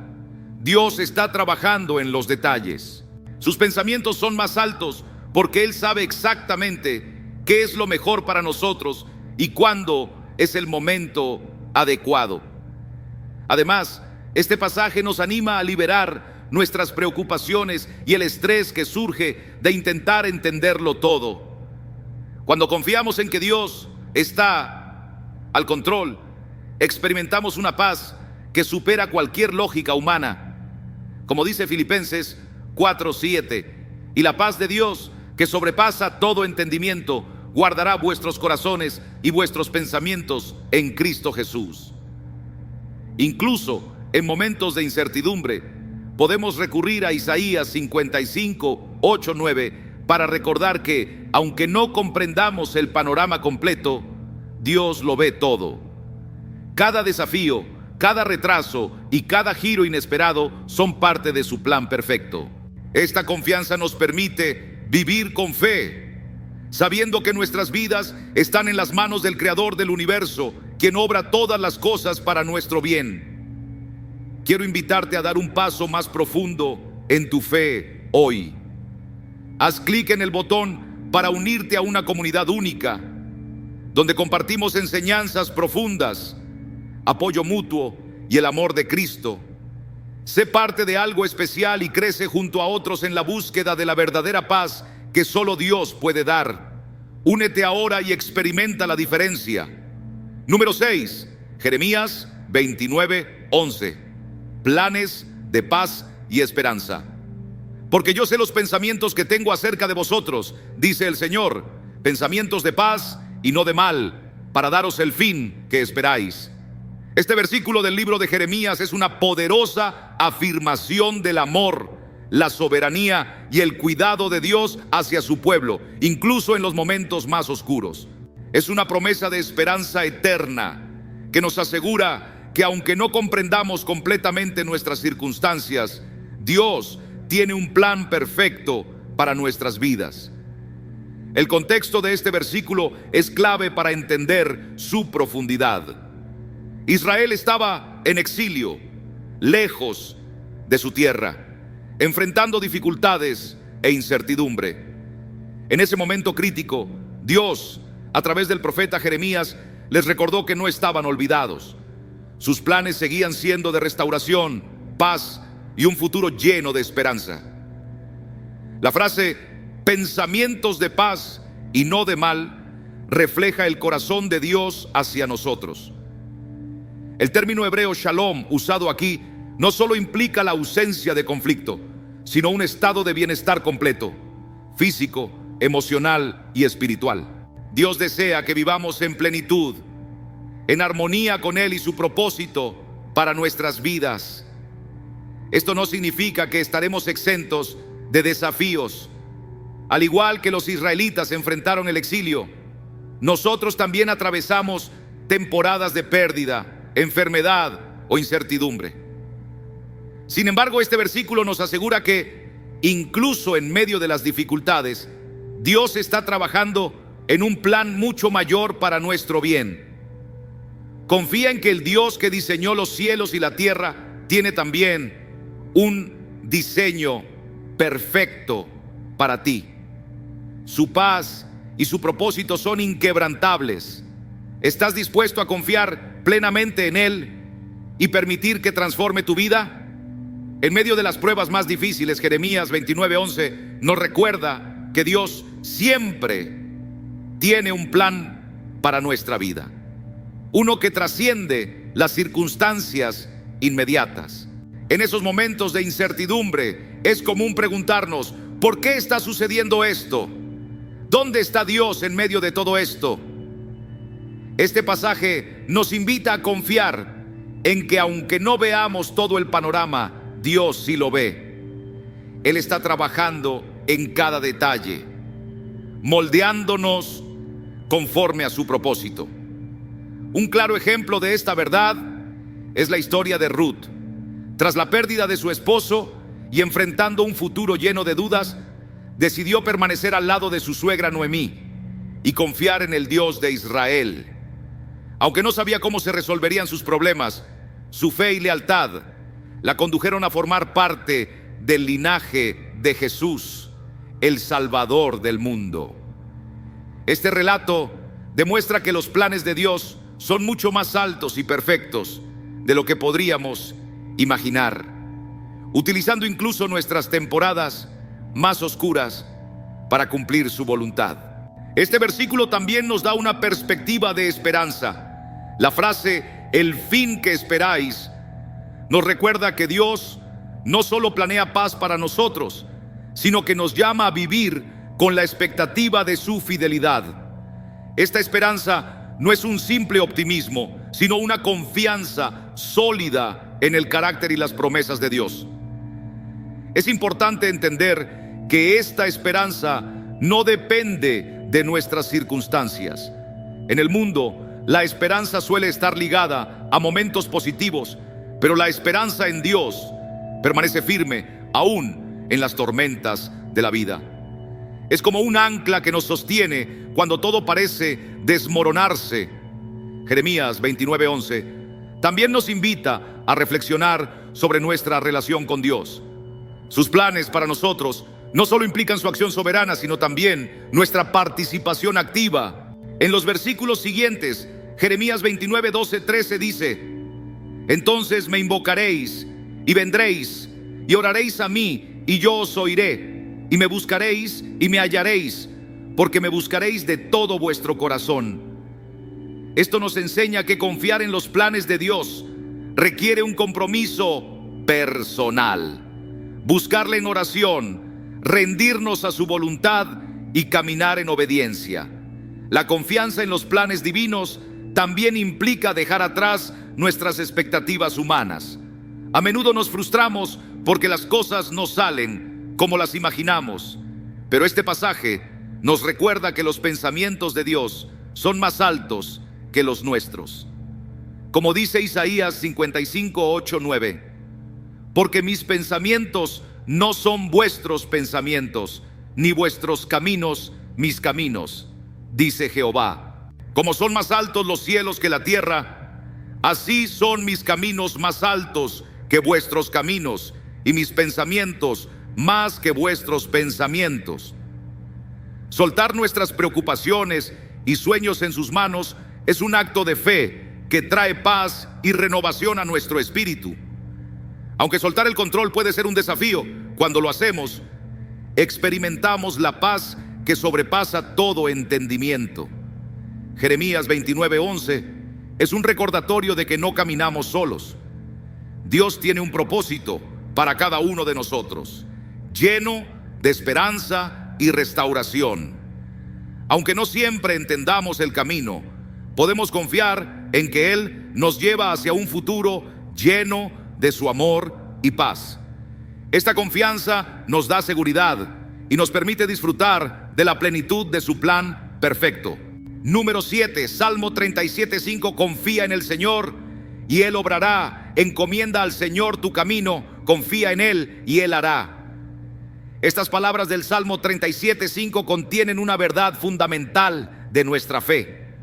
Dios está trabajando en los detalles. Sus pensamientos son más altos porque Él sabe exactamente qué es lo mejor para nosotros y cuándo es el momento adecuado. Además, este pasaje nos anima a liberar nuestras preocupaciones y el estrés que surge de intentar entenderlo todo. Cuando confiamos en que Dios está al control, experimentamos una paz que supera cualquier lógica humana. Como dice Filipenses 4:7, y la paz de Dios, que sobrepasa todo entendimiento, guardará vuestros corazones y vuestros pensamientos en Cristo Jesús. Incluso en momentos de incertidumbre, podemos recurrir a Isaías 55:8-9 para recordar que, aunque no comprendamos el panorama completo, Dios lo ve todo. Cada desafío, cada retraso y cada giro inesperado son parte de su plan perfecto. Esta confianza nos permite vivir con fe, sabiendo que nuestras vidas están en las manos del Creador del universo, quien obra todas las cosas para nuestro bien. Quiero invitarte a dar un paso más profundo en tu fe hoy. Haz clic en el botón para unirte a una comunidad única, donde compartimos enseñanzas profundas, apoyo mutuo y el amor de Cristo. Sé parte de algo especial y crece junto a otros en la búsqueda de la verdadera paz que solo Dios puede dar. Únete ahora y experimenta la diferencia. Número 6, Jeremías 29:11. Planes de paz y esperanza. Porque yo sé los pensamientos que tengo acerca de vosotros, dice el Señor, pensamientos de paz y no de mal, para daros el fin que esperáis. Este versículo del libro de Jeremías es una poderosa afirmación del amor, la soberanía y el cuidado de Dios hacia su pueblo, incluso en los momentos más oscuros. Es una promesa de esperanza eterna que nos asegura que aunque no comprendamos completamente nuestras circunstancias, Dios tiene un plan perfecto para nuestras vidas. El contexto de este versículo es clave para entender su profundidad. Israel estaba en exilio, lejos de su tierra, enfrentando dificultades e incertidumbre. En ese momento crítico, Dios, a través del profeta Jeremías, les recordó que no estaban olvidados. Sus planes seguían siendo de restauración, paz y un futuro lleno de esperanza. La frase pensamientos de paz y no de mal refleja el corazón de Dios hacia nosotros. El término hebreo shalom usado aquí no solo implica la ausencia de conflicto, sino un estado de bienestar completo, físico, emocional y espiritual. Dios desea que vivamos en plenitud, en armonía con Él y su propósito para nuestras vidas. Esto no significa que estaremos exentos de desafíos. Al igual que los israelitas enfrentaron el exilio, nosotros también atravesamos temporadas de pérdida, enfermedad o incertidumbre. Sin embargo, este versículo nos asegura que incluso en medio de las dificultades, Dios está trabajando en un plan mucho mayor para nuestro bien. Confía en que el Dios que diseñó los cielos y la tierra tiene también un diseño perfecto para ti. Su paz y su propósito son inquebrantables. ¿Estás dispuesto a confiar plenamente en Él y permitir que transforme tu vida? En medio de las pruebas más difíciles, Jeremías 29:11 nos recuerda que Dios siempre tiene un plan para nuestra vida, uno que trasciende las circunstancias inmediatas. En esos momentos de incertidumbre es común preguntarnos: ¿por qué está sucediendo esto? ¿Dónde está Dios en medio de todo esto? Este pasaje nos invita a confiar en que aunque no veamos todo el panorama, Dios sí lo ve. Él está trabajando en cada detalle, moldeándonos conforme a su propósito. Un claro ejemplo de esta verdad es la historia de Ruth. Tras la pérdida de su esposo y enfrentando un futuro lleno de dudas, decidió permanecer al lado de su suegra Noemí y confiar en el Dios de Israel. Aunque no sabía cómo se resolverían sus problemas, su fe y lealtad la condujeron a formar parte del linaje de Jesús, el Salvador del mundo. Este relato demuestra que los planes de Dios son mucho más altos y perfectos de lo que podríamos imaginar, utilizando incluso nuestras temporadas más oscuras para cumplir su voluntad. Este versículo también nos da una perspectiva de esperanza. La frase "el fin que esperáis" nos recuerda que Dios no solo planea paz para nosotros, sino que nos llama a vivir con la expectativa de su fidelidad. Esta esperanza no es un simple optimismo, sino una confianza sólida en el carácter y las promesas de Dios. Es importante entender que esta esperanza no depende de nuestras circunstancias. En el mundo, la esperanza suele estar ligada a momentos positivos, pero la esperanza en Dios permanece firme aún en las tormentas de la vida. Es como un ancla que nos sostiene cuando todo parece desmoronarse. Jeremías 29:11 también nos invita a reflexionar sobre nuestra relación con Dios. Sus planes para nosotros no solo implican su acción soberana, sino también nuestra participación activa. En los versículos siguientes, Jeremías 29:12-13 dice: entonces me invocaréis y vendréis y oraréis a mí y yo os oiré, y me buscaréis y me hallaréis, porque me buscaréis de todo vuestro corazón. Esto nos enseña que confiar en los planes de Dios requiere un compromiso personal. Buscarle en oración, rendirnos a su voluntad y caminar en obediencia. La confianza en los planes divinos también implica dejar atrás nuestras expectativas humanas. A menudo nos frustramos porque las cosas no salen como las imaginamos, pero este pasaje nos recuerda que los pensamientos de Dios son más altos que los nuestros. Como dice Isaías 55:8-9, porque mis pensamientos no son vuestros pensamientos, ni vuestros caminos mis caminos, dice Jehová. Como son más altos los cielos que la tierra, así son mis caminos más altos que vuestros caminos, y mis pensamientos más que vuestros pensamientos. Soltar nuestras preocupaciones y sueños en sus manos es un acto de fe que trae paz y renovación a nuestro espíritu. Aunque soltar el control puede ser un desafío, cuando lo hacemos, experimentamos la paz que sobrepasa todo entendimiento. Jeremías 29:11 es un recordatorio de que no caminamos solos. Dios tiene un propósito para cada uno de nosotros, lleno de esperanza y restauración. Aunque no siempre entendamos el camino, podemos confiar en que Él nos lleva hacia un futuro lleno de su amor y paz. Esta confianza nos da seguridad y nos permite disfrutar de la plenitud de su plan perfecto. Número 7, Salmo 37:5, confía en el Señor y Él obrará. Encomienda al Señor tu camino, confía en Él y Él hará. Estas palabras del Salmo 37:5 contienen una verdad fundamental de nuestra fe.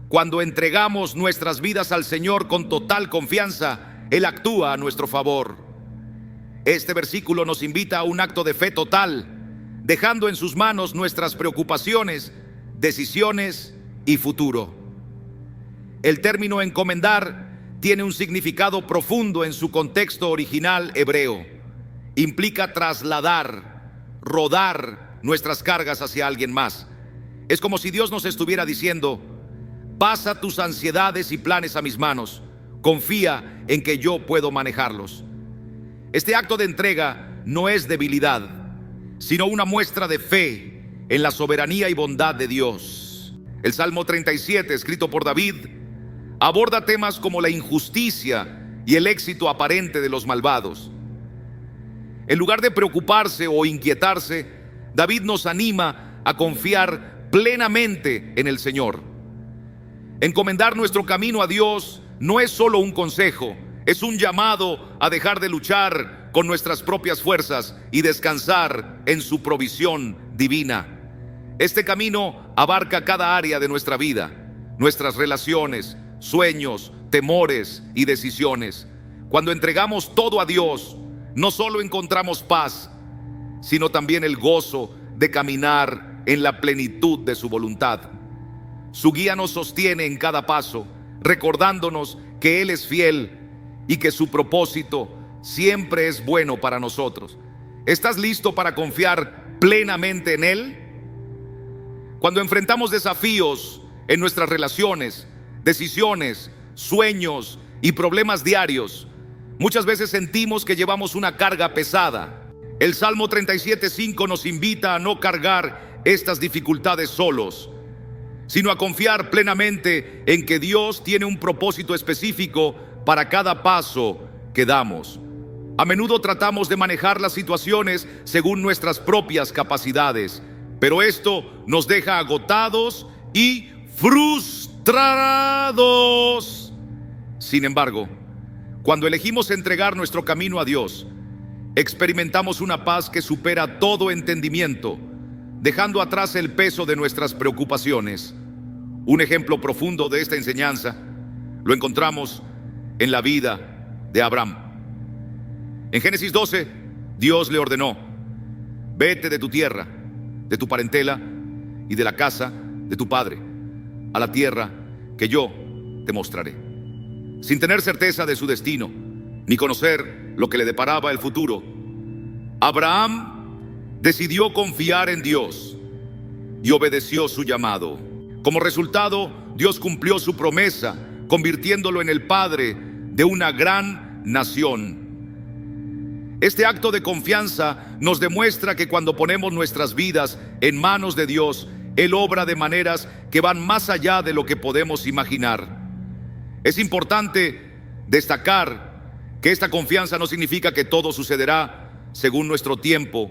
Cuando entregamos nuestras vidas al Señor con total confianza, Él actúa a nuestro favor. Este versículo nos invita a un acto de fe total, dejando en sus manos nuestras preocupaciones, decisiones y futuro. El término encomendar tiene un significado profundo en su contexto original hebreo. Implica trasladar, rodar nuestras cargas hacia alguien más. Es como si Dios nos estuviera diciendo: pasa tus ansiedades y planes a mis manos, confía en que yo puedo manejarlos. Este acto de entrega no es debilidad, sino una muestra de fe en la soberanía y bondad de Dios. El Salmo 37, escrito por David, aborda temas como la injusticia y el éxito aparente de los malvados. En lugar de preocuparse o inquietarse, David nos anima a confiar plenamente en el Señor. Encomendar nuestro camino a Dios no es solo un consejo, es un llamado a dejar de luchar con nuestras propias fuerzas y descansar en su provisión divina. Este camino abarca cada área de nuestra vida, nuestras relaciones, sueños, temores y decisiones. Cuando entregamos todo a Dios, no solo encontramos paz, sino también el gozo de caminar en la plenitud de su voluntad. Su guía nos sostiene en cada paso, recordándonos que Él es fiel y que su propósito siempre es bueno para nosotros. ¿Estás listo para confiar plenamente en Él? Cuando enfrentamos desafíos en nuestras relaciones, decisiones, sueños y problemas diarios, muchas veces sentimos que llevamos una carga pesada. El Salmo 37:5 nos invita a no cargar estas dificultades solos, sino a confiar plenamente en que Dios tiene un propósito específico para cada paso que damos. A menudo tratamos de manejar las situaciones según nuestras propias capacidades, pero esto nos deja agotados y frustrados. Sin embargo, cuando elegimos entregar nuestro camino a Dios, experimentamos una paz que supera todo entendimiento, dejando atrás el peso de nuestras preocupaciones. Un ejemplo profundo de esta enseñanza lo encontramos en la vida de Abraham. En Génesis 12, Dios le ordenó: vete de tu tierra, de tu parentela y de la casa de tu padre, a la tierra que yo te mostraré. Sin tener certeza de su destino, ni conocer lo que le deparaba el futuro, Abraham decidió confiar en Dios y obedeció su llamado. Como resultado, Dios cumplió su promesa, convirtiéndolo en el padre de una gran nación. Este acto de confianza nos demuestra que cuando ponemos nuestras vidas en manos de Dios, Él obra de maneras que van más allá de lo que podemos imaginar. Es importante destacar que esta confianza no significa que todo sucederá según nuestro tiempo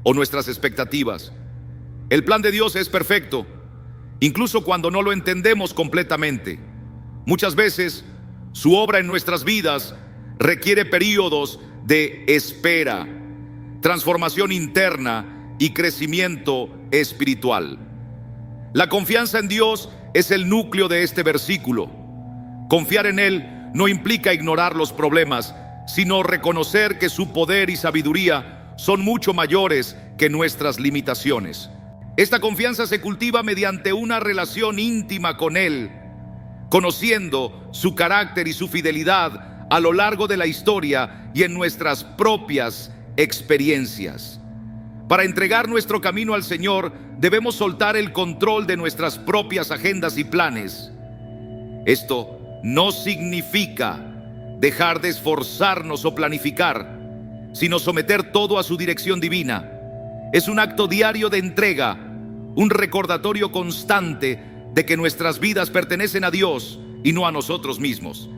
o nuestras expectativas. El plan de Dios es perfecto, incluso cuando no lo entendemos completamente. Muchas veces, su obra en nuestras vidas requiere períodos de espera, transformación interna y crecimiento espiritual. La confianza en Dios es el núcleo de este versículo. Confiar en Él no implica ignorar los problemas, sino reconocer que su poder y sabiduría son mucho mayores que nuestras limitaciones. Esta confianza se cultiva mediante una relación íntima con Él, conociendo su carácter y su fidelidad a lo largo de la historia y en nuestras propias experiencias. Para entregar nuestro camino al Señor, debemos soltar el control de nuestras propias agendas y planes. Esto no significa dejar de esforzarnos o planificar, sino someter todo a su dirección divina. Es un acto diario de entrega, un recordatorio constante de que nuestras vidas pertenecen a Dios y no a nosotros mismos.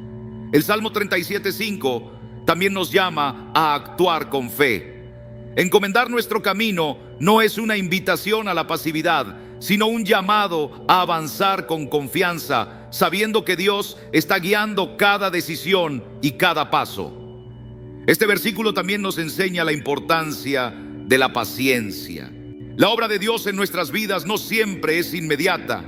El Salmo 37:5 también nos llama a actuar con fe. Encomendar nuestro camino no es una invitación a la pasividad, sino un llamado a avanzar con confianza, sabiendo que Dios está guiando cada decisión y cada paso. Este versículo también nos enseña la importancia de la paciencia. La obra de Dios en nuestras vidas no siempre es inmediata.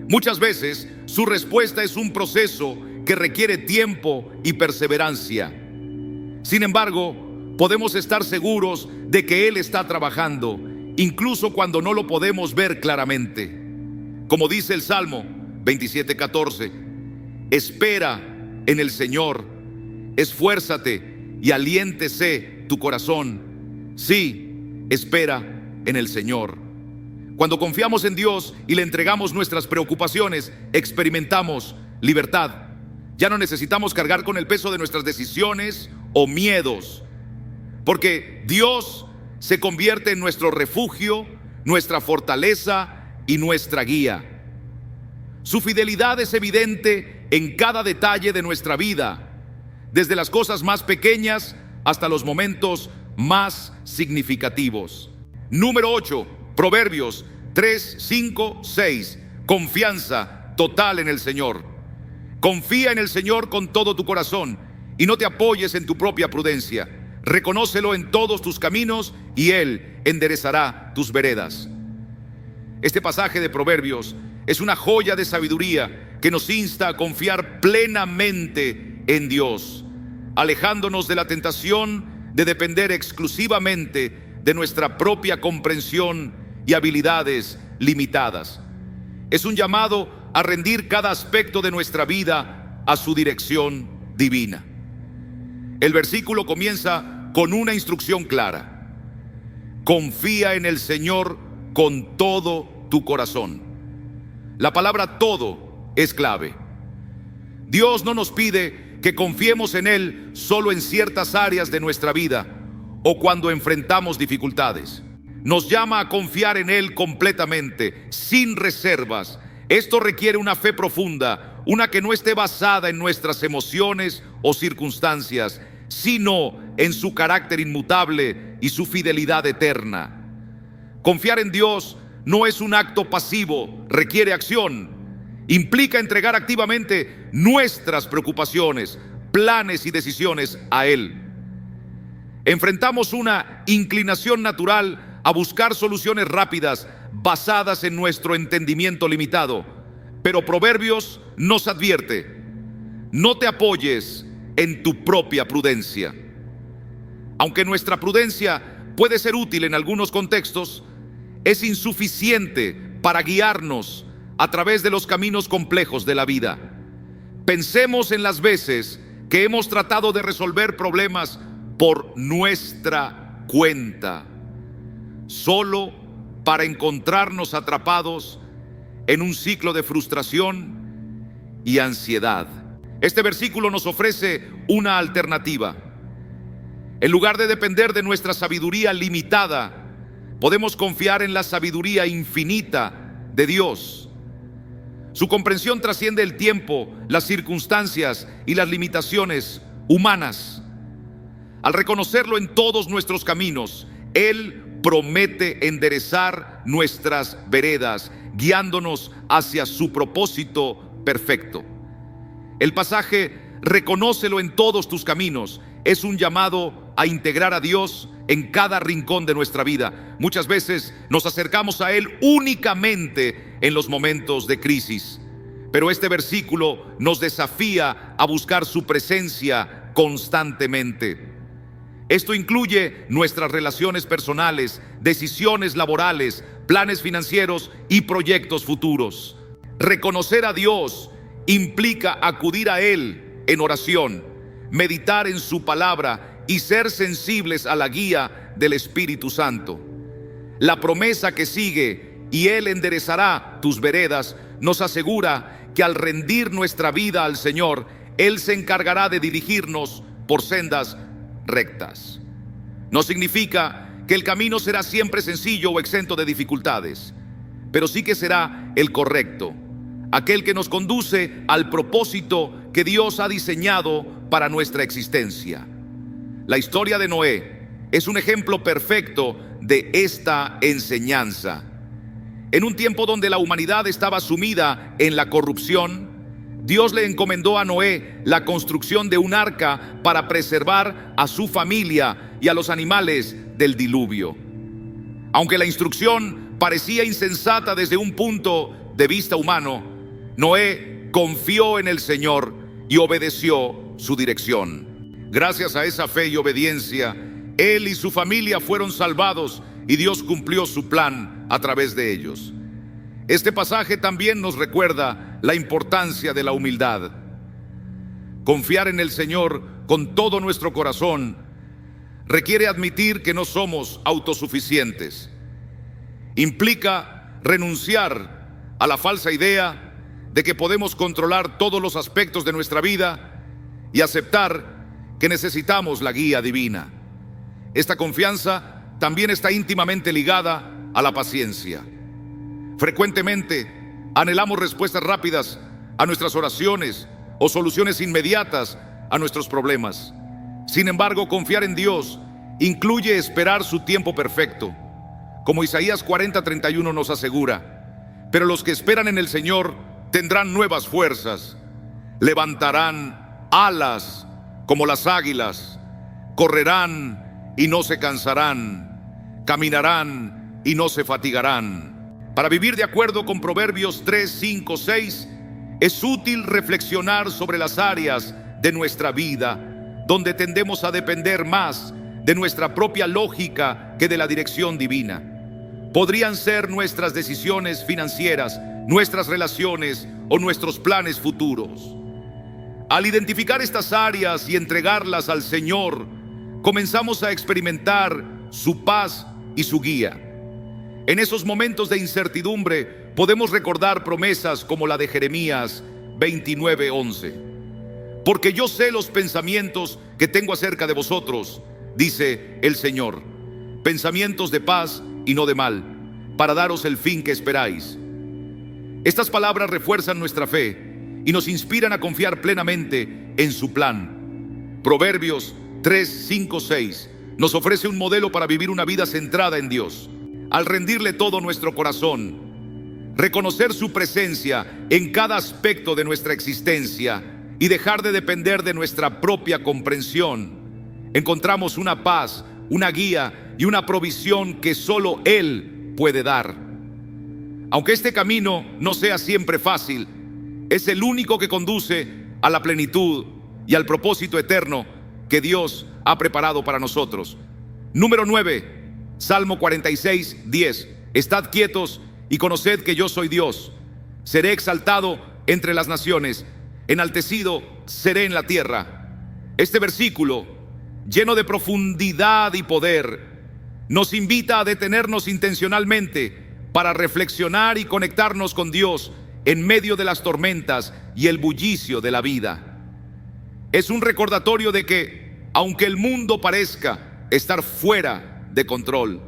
Muchas veces su respuesta es un proceso que requiere tiempo y perseverancia. Sin embargo, podemos estar seguros de que Él está trabajando, incluso cuando no lo podemos ver claramente. Como dice el Salmo 27:14, espera en el Señor, esfuérzate y aliéntese tu corazón. Sí, espera en el Señor. Cuando confiamos en Dios y le entregamos nuestras preocupaciones, experimentamos libertad. Ya no necesitamos cargar con el peso de nuestras decisiones o miedos, porque Dios se convierte en nuestro refugio, nuestra fortaleza y nuestra guía. Su fidelidad es evidente en cada detalle de nuestra vida, desde las cosas más pequeñas hasta los momentos más significativos. Número 8, Proverbios 3, 5, 6. Confianza total en el Señor. Confía en el Señor con todo tu corazón y no te apoyes en tu propia prudencia. Reconócelo en todos tus caminos y Él enderezará tus veredas. Este pasaje de Proverbios es una joya de sabiduría que nos insta a confiar plenamente en Dios, alejándonos de la tentación de depender exclusivamente de nuestra propia comprensión y habilidades limitadas. Es un llamado a rendir cada aspecto de nuestra vida a su dirección divina. El versículo comienza con una instrucción clara: confía en el Señor con todo tu corazón. La palabra todo es clave. Dios no nos pide que confiemos en Él solo en ciertas áreas de nuestra vida o cuando enfrentamos dificultades. Nos llama a confiar en Él completamente, sin reservas. Esto requiere una fe profunda, una que no esté basada en nuestras emociones o circunstancias, sino en su carácter inmutable y su fidelidad eterna. Confiar en Dios no es un acto pasivo, requiere acción. Implica entregar activamente nuestras preocupaciones, planes y decisiones a Él. Enfrentamos una inclinación natural a buscar soluciones rápidas basadas en nuestro entendimiento limitado. Pero Proverbios nos advierte: no te apoyes en tu propia prudencia. Aunque nuestra prudencia puede ser útil en algunos contextos, es insuficiente para guiarnos a través de los caminos complejos de la vida. Pensemos en las veces que hemos tratado de resolver problemas por nuestra cuenta, solo para encontrarnos atrapados en un ciclo de frustración y ansiedad. Este versículo nos ofrece una alternativa. En lugar de depender de nuestra sabiduría limitada, podemos confiar en la sabiduría infinita de Dios. Su comprensión trasciende el tiempo, las circunstancias y las limitaciones humanas. Al reconocerlo en todos nuestros caminos, Él promete enderezar nuestras veredas, guiándonos hacia su propósito perfecto. El pasaje "reconócelo en todos tus caminos" es un llamado a integrar a Dios en cada rincón de nuestra vida. Muchas veces nos acercamos a Él únicamente en los momentos de crisis, pero este versículo nos desafía a buscar su presencia constantemente. Esto incluye nuestras relaciones personales, decisiones laborales, planes financieros y proyectos futuros. Reconocer a Dios implica acudir a Él en oración, meditar en su palabra y ser sensibles a la guía del Espíritu Santo. La promesa que sigue, "y Él enderezará tus veredas", nos asegura que al rendir nuestra vida al Señor, Él se encargará de dirigirnos por sendas rectas. No significa que el camino será siempre sencillo o exento de dificultades, pero sí que será el correcto, aquel que nos conduce al propósito que Dios ha diseñado para nuestra existencia. La historia de Noé es un ejemplo perfecto de esta enseñanza. En un tiempo donde la humanidad estaba sumida en la corrupción, Dios le encomendó a Noé la construcción de un arca para preservar a su familia y a los animales del diluvio. Aunque la instrucción parecía insensata desde un punto de vista humano, Noé confió en el Señor y obedeció su dirección. Gracias a esa fe y obediencia, él y su familia fueron salvados y Dios cumplió su plan a través de ellos. Este pasaje también nos recuerda la importancia de la humildad. Confiar en el Señor con todo nuestro corazón requiere admitir que no somos autosuficientes. Implica renunciar a la falsa idea de que podemos controlar todos los aspectos de nuestra vida y aceptar que necesitamos la guía divina. Esta confianza también está íntimamente ligada a la paciencia. Frecuentemente Anhelamos respuestas rápidas a nuestras oraciones o soluciones inmediatas a nuestros problemas. Sin embargo, confiar en Dios incluye esperar su tiempo perfecto, como Isaías 40:31 nos asegura. Pero los que esperan en el Señor tendrán nuevas fuerzas, levantarán alas como las águilas, correrán y no se cansarán, caminarán y no se fatigarán. Para vivir de acuerdo con Proverbios 3, 5, 6, es útil reflexionar sobre las áreas de nuestra vida donde tendemos a depender más de nuestra propia lógica que de la dirección divina. Podrían ser nuestras decisiones financieras, nuestras relaciones o nuestros planes futuros. Al identificar estas áreas y entregarlas al Señor, comenzamos a experimentar su paz y su guía. En esos momentos de incertidumbre podemos recordar promesas como la de Jeremías 29:11. Porque yo sé los pensamientos que tengo acerca de vosotros, dice el Señor, pensamientos de paz y no de mal, para daros el fin que esperáis. Estas palabras refuerzan nuestra fe y nos inspiran a confiar plenamente en su plan. Proverbios 3, 5, 6 nos ofrece un modelo para vivir una vida centrada en Dios. Al rendirle todo nuestro corazón, reconocer su presencia en cada aspecto de nuestra existencia y dejar de depender de nuestra propia comprensión, encontramos una paz, una guía y una provisión que solo Él puede dar. Aunque este camino no sea siempre fácil, es el único que conduce a la plenitud y al propósito eterno que Dios ha preparado para nosotros. Número 9, Salmo 46, 10. Estad quietos y conoced que yo soy Dios. Seré exaltado entre las naciones, enaltecido seré en la tierra. Este versículo, lleno de profundidad y poder, nos invita a detenernos intencionalmente para reflexionar y conectarnos con Dios en medio de las tormentas y el bullicio de la vida. Es un recordatorio de que, aunque el mundo parezca estar fuera de control,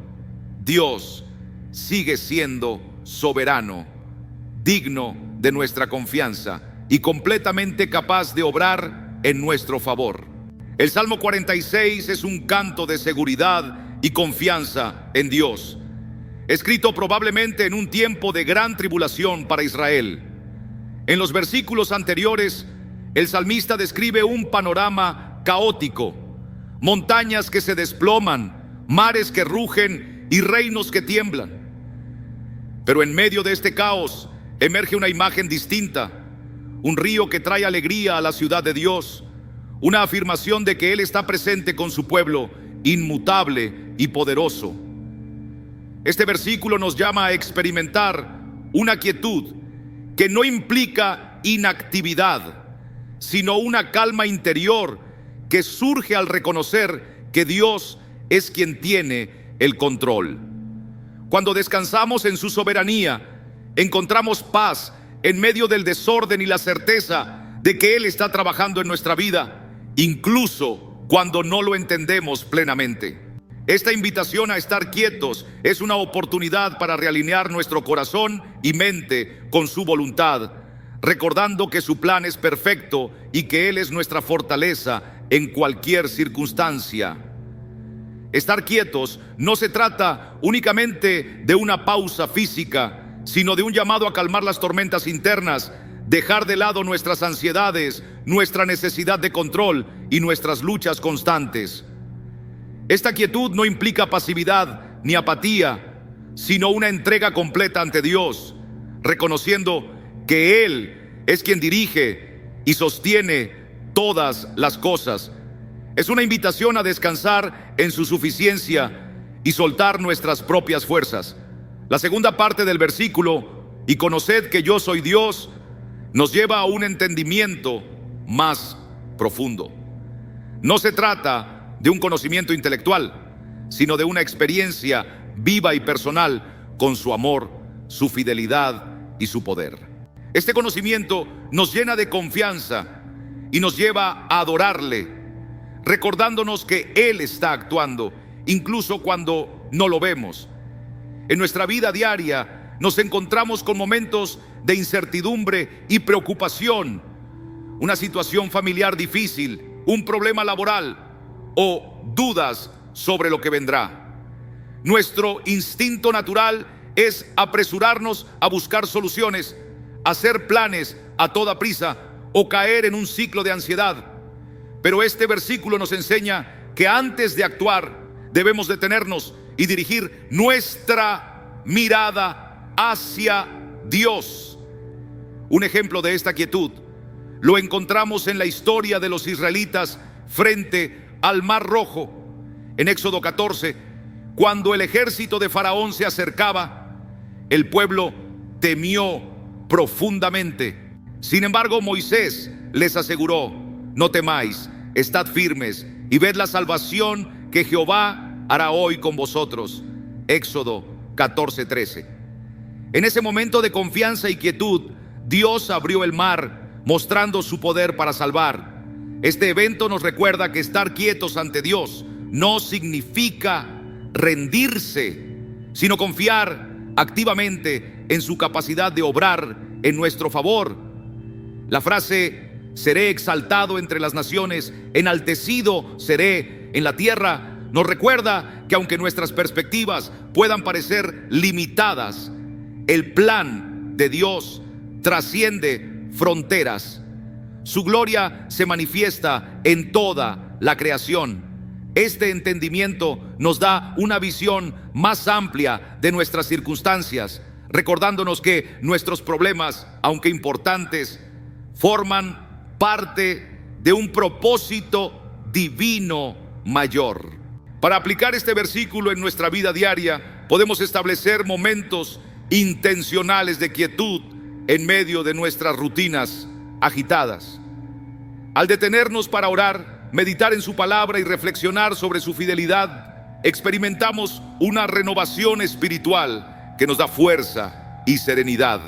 Dios sigue siendo soberano, digno de nuestra confianza y completamente capaz de obrar en nuestro favor. El Salmo 46 es un canto de seguridad y confianza en Dios, escrito probablemente en un tiempo de gran tribulación para Israel. En los versículos anteriores, el salmista describe un panorama caótico, montañas que se desploman, mares que rugen y reinos que tiemblan. Pero en medio de este caos emerge una imagen distinta, un río que trae alegría a la ciudad de Dios, una afirmación de que Él está presente con su pueblo, inmutable y poderoso. Este versículo nos llama a experimentar una quietud que no implica inactividad, sino una calma interior que surge al reconocer que Dios es quien tiene el control. Cuando descansamos en su soberanía, encontramos paz en medio del desorden y la certeza de que Él está trabajando en nuestra vida, incluso cuando no lo entendemos plenamente. Esta invitación a estar quietos es una oportunidad para realinear nuestro corazón y mente con su voluntad, recordando que su plan es perfecto y que Él es nuestra fortaleza en cualquier circunstancia. Estar quietos no se trata únicamente de una pausa física, sino de un llamado a calmar las tormentas internas, dejar de lado nuestras ansiedades, nuestra necesidad de control y nuestras luchas constantes. Esta quietud no implica pasividad ni apatía, sino una entrega completa ante Dios, reconociendo que Él es quien dirige y sostiene todas las cosas. Es una invitación a descansar en su suficiencia y soltar nuestras propias fuerzas. La segunda parte del versículo, y conoced que yo soy Dios, nos lleva a un entendimiento más profundo. No se trata de un conocimiento intelectual, sino de una experiencia viva y personal con su amor, su fidelidad y su poder. Este conocimiento nos llena de confianza y nos lleva a adorarle, recordándonos que Él está actuando, incluso cuando no lo vemos. En nuestra vida diaria nos encontramos con momentos de incertidumbre y preocupación, una situación familiar difícil, un problema laboral o dudas sobre lo que vendrá. Nuestro instinto natural es apresurarnos a buscar soluciones, hacer planes a toda prisa o caer en un ciclo de ansiedad. Pero este versículo nos enseña que antes de actuar debemos detenernos y dirigir nuestra mirada hacia Dios. Un ejemplo de esta quietud lo encontramos en la historia de los israelitas frente al Mar Rojo. En Éxodo 14, cuando el ejército de Faraón se acercaba, el pueblo temió profundamente. Sin embargo, Moisés les aseguró: no temáis, estad firmes y ved la salvación que Jehová hará hoy con vosotros. Éxodo 14:13. En ese momento de confianza y quietud, Dios abrió el mar, mostrando su poder para salvar. Este evento nos recuerda que estar quietos ante Dios no significa rendirse, sino confiar activamente en su capacidad de obrar en nuestro favor. La frase "seré exaltado entre las naciones, enaltecido seré en la tierra", nos recuerda que aunque nuestras perspectivas puedan parecer limitadas, el plan de Dios trasciende fronteras. Su gloria se manifiesta en toda la creación. Este entendimiento nos da una visión más amplia de nuestras circunstancias, recordándonos que nuestros problemas, aunque importantes, forman parte de un propósito divino mayor. Para aplicar este versículo en nuestra vida diaria, podemos establecer momentos intencionales de quietud en medio de nuestras rutinas agitadas. Al detenernos para orar, meditar en su palabra y reflexionar sobre su fidelidad, experimentamos una renovación espiritual que nos da fuerza y serenidad.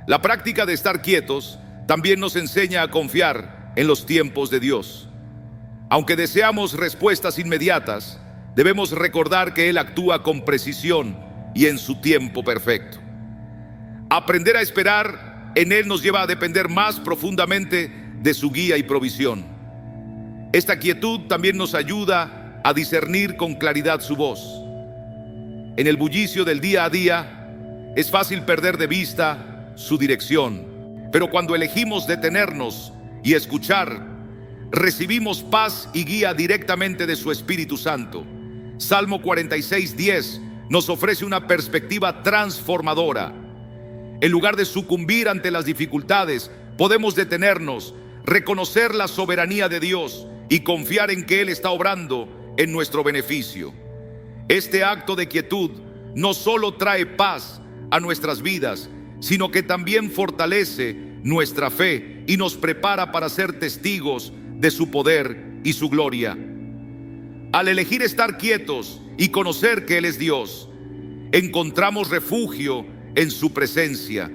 La práctica de estar quietos también nos enseña a confiar en los tiempos de Dios. Aunque deseamos respuestas inmediatas, debemos recordar que Él actúa con precisión y en su tiempo perfecto. Aprender a esperar en Él nos lleva a depender más profundamente de su guía y provisión. Esta quietud también nos ayuda a discernir con claridad su voz. En el bullicio del día a día es fácil perder de vista su dirección, pero cuando elegimos detenernos y escuchar, recibimos paz y guía directamente de su Espíritu Santo. Salmo 46:10 nos ofrece una perspectiva transformadora. En lugar de sucumbir ante las dificultades, podemos detenernos, reconocer la soberanía de Dios y confiar en que Él está obrando en nuestro beneficio. Este acto de quietud no solo trae paz a nuestras vidas, sino que también fortalece nuestra fe y nos prepara para ser testigos de su poder y su gloria. Al elegir estar quietos y conocer que Él es Dios, encontramos refugio en su presencia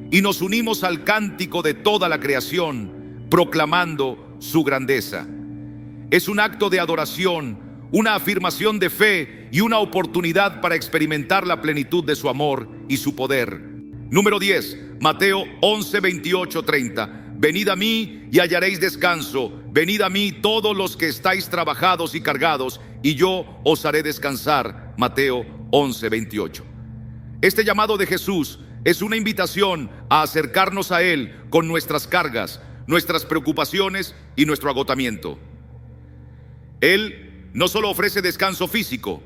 y nos unimos al cántico de toda la creación, proclamando su grandeza. Es un acto de adoración, una afirmación de fe y una oportunidad para experimentar la plenitud de su amor y su poder. Número 10, Mateo 11:28-30. Venid a mí y hallaréis descanso. Venid a mí todos los que estáis trabajados y cargados, y yo os haré descansar. Mateo 11:28. Este llamado de Jesús es una invitación a acercarnos a Él con nuestras cargas, nuestras preocupaciones y nuestro agotamiento. Él no solo ofrece descanso físico,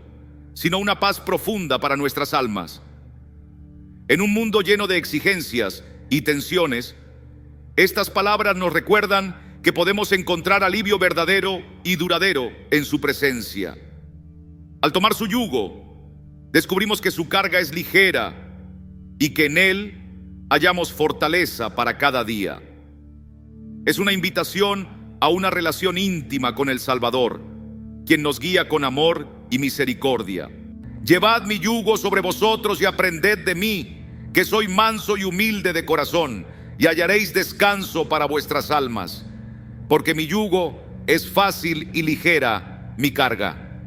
sino una paz profunda para nuestras almas. En un mundo lleno de exigencias y tensiones, estas palabras nos recuerdan que podemos encontrar alivio verdadero y duradero en su presencia. Al tomar su yugo, descubrimos que su carga es ligera y que en Él hallamos fortaleza para cada día. Es una invitación a una relación íntima con el Salvador, quien nos guía con amor y misericordia. Llevad mi yugo sobre vosotros y aprended de mí, que soy manso y humilde de corazón, y hallaréis descanso para vuestras almas, porque mi yugo es fácil y ligera mi carga.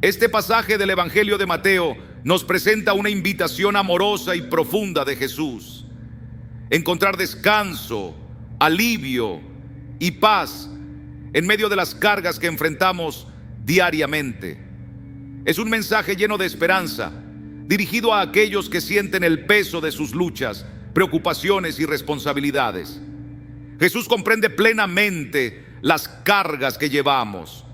Este pasaje del Evangelio de Mateo nos presenta una invitación amorosa y profunda de Jesús. Encontrar descanso, alivio y paz en medio de las cargas que enfrentamos diariamente. Es un mensaje lleno de esperanza, dirigido a aquellos que sienten el peso de sus luchas, preocupaciones y responsabilidades. Jesús comprende plenamente las cargas que llevamos.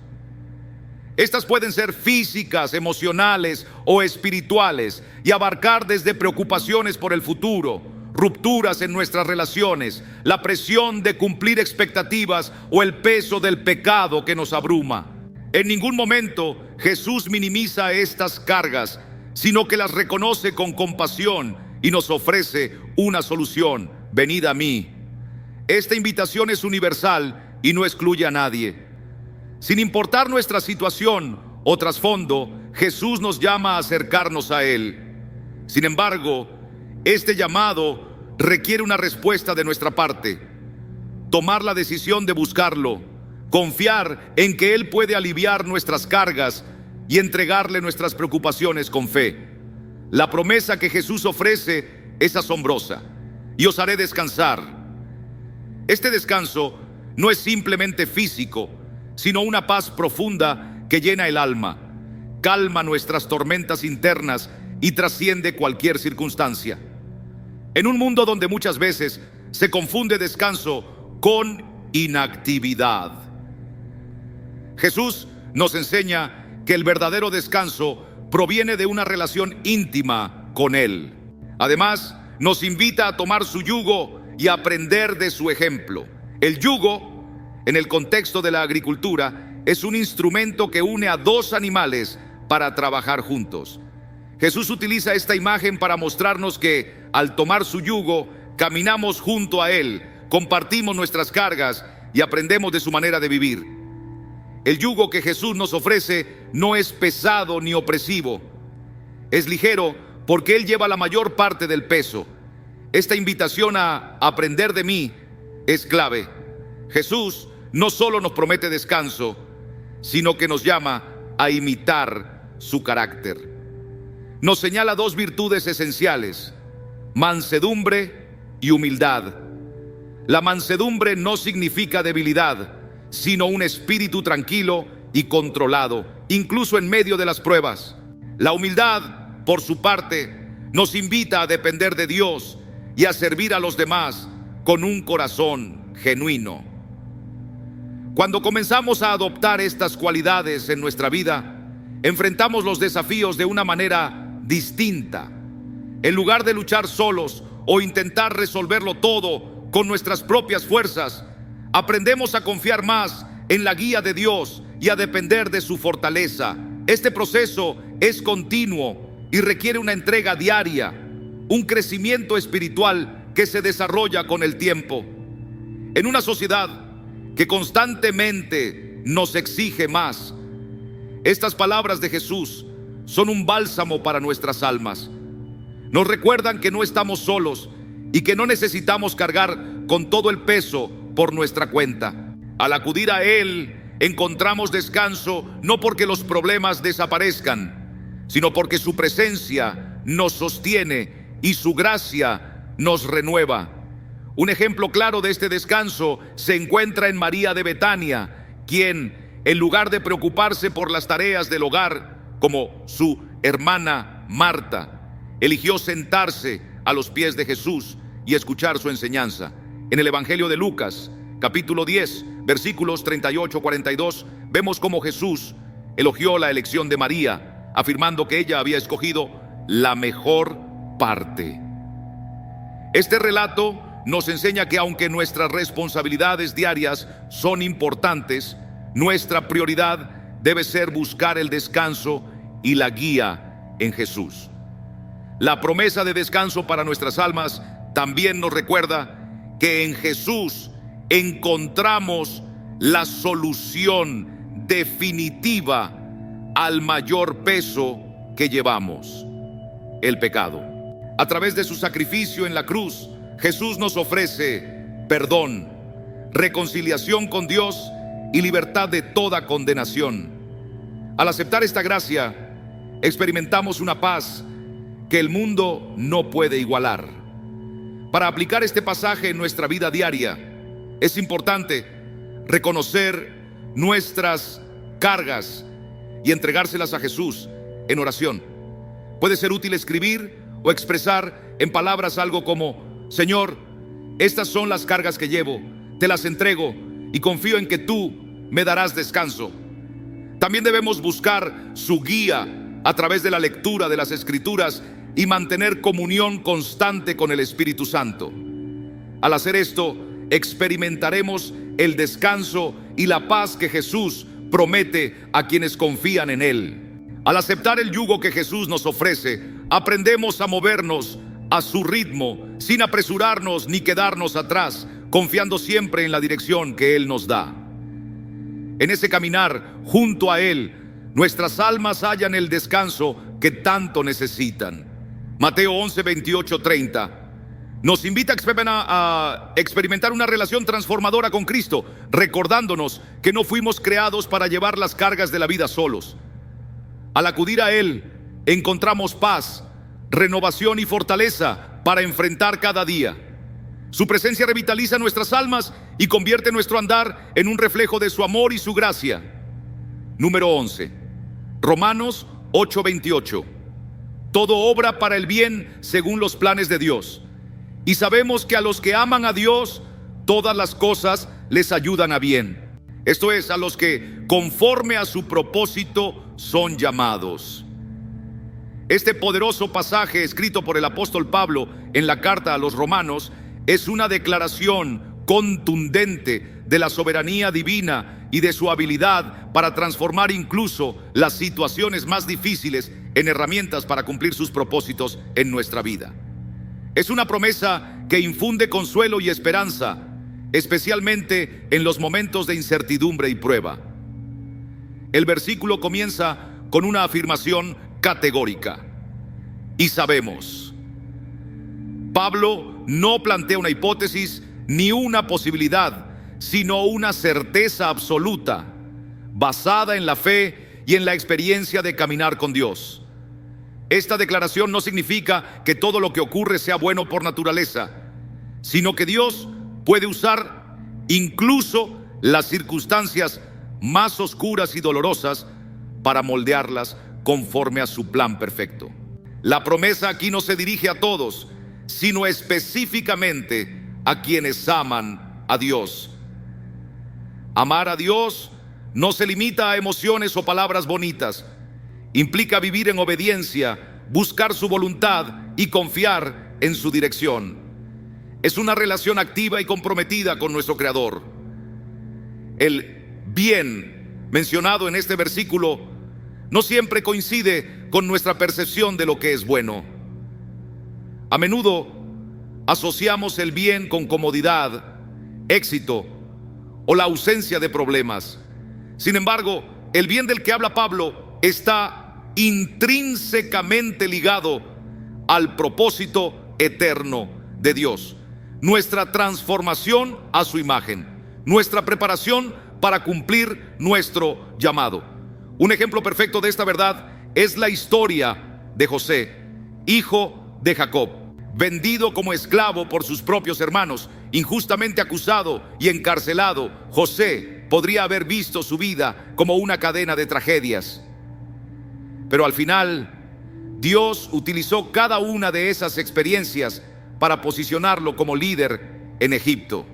Estas pueden ser físicas, emocionales o espirituales y abarcar desde preocupaciones por el futuro, rupturas en nuestras relaciones, la presión de cumplir expectativas o el peso del pecado que nos abruma. En ningún momento Jesús minimiza estas cargas, sino que las reconoce con compasión y nos ofrece una solución: venid a mí. Esta invitación es universal y no excluye a nadie. Sin importar nuestra situación o trasfondo, Jesús nos llama a acercarnos a Él. Sin embargo, este llamado requiere una respuesta de nuestra parte. Tomar la decisión de buscarlo, confiar en que Él puede aliviar nuestras cargas y entregarle nuestras preocupaciones con fe. La promesa que Jesús ofrece es asombrosa: y os haré descansar. Este descanso no es simplemente físico, sino una paz profunda que llena el alma, calma nuestras tormentas internas y trasciende cualquier circunstancia. En un mundo donde muchas veces se confunde descanso con inactividad, Jesús nos enseña que el verdadero descanso proviene de una relación íntima con Él. Además, nos invita a tomar su yugo y aprender de su ejemplo. El yugo, en el contexto de la agricultura, es un instrumento que une a dos animales para trabajar juntos. Jesús utiliza esta imagen para mostrarnos que al tomar su yugo, caminamos junto a Él, compartimos nuestras cargas y aprendemos de su manera de vivir. El yugo que Jesús nos ofrece no es pesado ni opresivo. Es ligero porque Él lleva la mayor parte del peso. Esta invitación a aprender de mí es clave. Jesús no solo nos promete descanso, sino que nos llama a imitar su carácter. Nos señala dos virtudes esenciales: mansedumbre y humildad. La mansedumbre no significa debilidad, sino un espíritu tranquilo y controlado, incluso en medio de las pruebas. La humildad, por su parte, nos invita a depender de Dios y a servir a los demás con un corazón genuino. Cuando comenzamos a adoptar estas cualidades en nuestra vida, enfrentamos los desafíos de una manera distinta. En lugar de luchar solos o intentar resolverlo todo con nuestras propias fuerzas, aprendemos a confiar más en la guía de Dios y a depender de su fortaleza. Este proceso es continuo y requiere una entrega diaria, un crecimiento espiritual que se desarrolla con el tiempo. En una sociedad que constantemente nos exige más, estas palabras de Jesús son un bálsamo para nuestras almas. Nos recuerdan que no estamos solos y que no necesitamos cargar con todo el peso por nuestra cuenta. Al acudir a Él, encontramos descanso no porque los problemas desaparezcan, sino porque su presencia nos sostiene y su gracia nos renueva. Un ejemplo claro de este descanso se encuentra en María de Betania, quien, en lugar de preocuparse por las tareas del hogar, como su hermana Marta, eligió sentarse a los pies de Jesús y escuchar su enseñanza. En el Evangelio de Lucas, capítulo 10, versículos 38-42, vemos cómo Jesús elogió la elección de María, afirmando que ella había escogido la mejor parte. Este relato nos enseña que aunque nuestras responsabilidades diarias son importantes, nuestra prioridad debe ser buscar el descanso y la guía en Jesús. La promesa de descanso para nuestras almas también nos recuerda que en Jesús encontramos la solución definitiva al mayor peso que llevamos: el pecado. A través de su sacrificio en la cruz, Jesús nos ofrece perdón, reconciliación con Dios y libertad de toda condenación. Al aceptar esta gracia, experimentamos una paz que el mundo no puede igualar. Para aplicar este pasaje en nuestra vida diaria, es importante reconocer nuestras cargas y entregárselas a Jesús en oración. Puede ser útil escribir o expresar en palabras algo como: Señor, estas son las cargas que llevo, te las entrego y confío en que tú me darás descanso. También debemos buscar su guía a través de la lectura de las Escrituras y mantener comunión constante con el Espíritu Santo. Al hacer esto, experimentaremos el descanso y la paz que Jesús promete a quienes confían en Él. Al aceptar el yugo que Jesús nos ofrece, aprendemos a movernos a su ritmo, sin apresurarnos ni quedarnos atrás, confiando siempre en la dirección que Él nos da. En ese caminar junto a Él, nuestras almas hallan el descanso que necesitan. Mateo 11, 28, 30 nos invita a experimentar una relación transformadora con Cristo, recordándonos que no fuimos creados para llevar las cargas de la vida solos. Al acudir a Él, encontramos paz, renovación y fortaleza para enfrentar cada día. Su presencia revitaliza nuestras almas y convierte nuestro andar en un reflejo de su amor y su gracia. Número 11. Romanos 8:28. Todo obra para el bien según los planes de Dios. Y sabemos que a los que aman a Dios, todas las cosas les ayudan a bien. Esto es, a los que conforme a su propósito son llamados. Este poderoso pasaje escrito por el apóstol Pablo en la carta a los Romanos es una declaración contundente de la soberanía divina y de su habilidad para transformar incluso las situaciones más difíciles en herramientas para cumplir sus propósitos en nuestra vida. Es una promesa que infunde consuelo y esperanza, especialmente en los momentos de incertidumbre y prueba. El versículo comienza con una afirmación categórica: y sabemos. Pablo no plantea una hipótesis ni una posibilidad, sino una certeza absoluta, basada en la fe y en la experiencia de caminar con Dios. Esta declaración no significa que todo lo que ocurre sea bueno por naturaleza, sino que Dios puede usar incluso las circunstancias más oscuras y dolorosas para moldearlas conforme a su plan perfecto. La promesa aquí no se dirige a todos, sino específicamente a quienes aman a Dios. Amar a Dios no se limita a emociones o palabras bonitas. Implica vivir en obediencia, buscar su voluntad y confiar en su dirección. Es una relación activa y comprometida con nuestro Creador. El bien mencionado en este versículo no siempre coincide con nuestra percepción de lo que es bueno. A menudo asociamos el bien con comodidad, éxito o la ausencia de problemas. Sin embargo, el bien del que habla Pablo está intrínsecamente ligado al propósito eterno de Dios, nuestra transformación a su imagen, nuestra preparación para cumplir nuestro llamado. Un ejemplo perfecto de esta verdad es la historia de José, hijo de Jacob, vendido como esclavo por sus propios hermanos, injustamente acusado y encarcelado. José podría haber visto su vida como una cadena de tragedias. Pero al final, Dios utilizó cada una de esas experiencias para posicionarlo como líder en Egipto,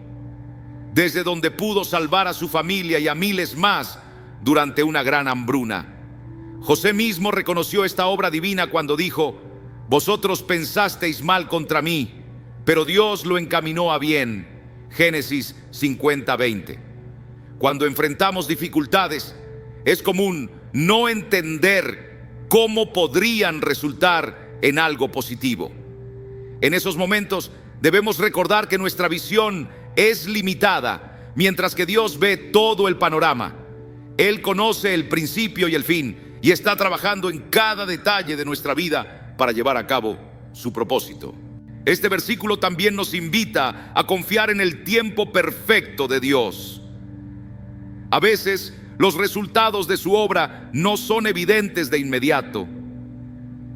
desde donde pudo salvar a su familia y a miles más durante una gran hambruna. José mismo reconoció esta obra divina cuando dijo: vosotros pensasteis mal contra mí, pero Dios lo encaminó a bien. Génesis 50:20. Cuando enfrentamos dificultades, es común no entender cómo podrían resultar en algo positivo. En esos momentos debemos recordar que nuestra visión es limitada, mientras que Dios ve todo el panorama. Él conoce el principio y el fin, y está trabajando en cada detalle de nuestra vida para llevar a cabo su propósito. Este versículo también nos invita a confiar en el tiempo perfecto de Dios. A veces los resultados de su obra no son evidentes de inmediato,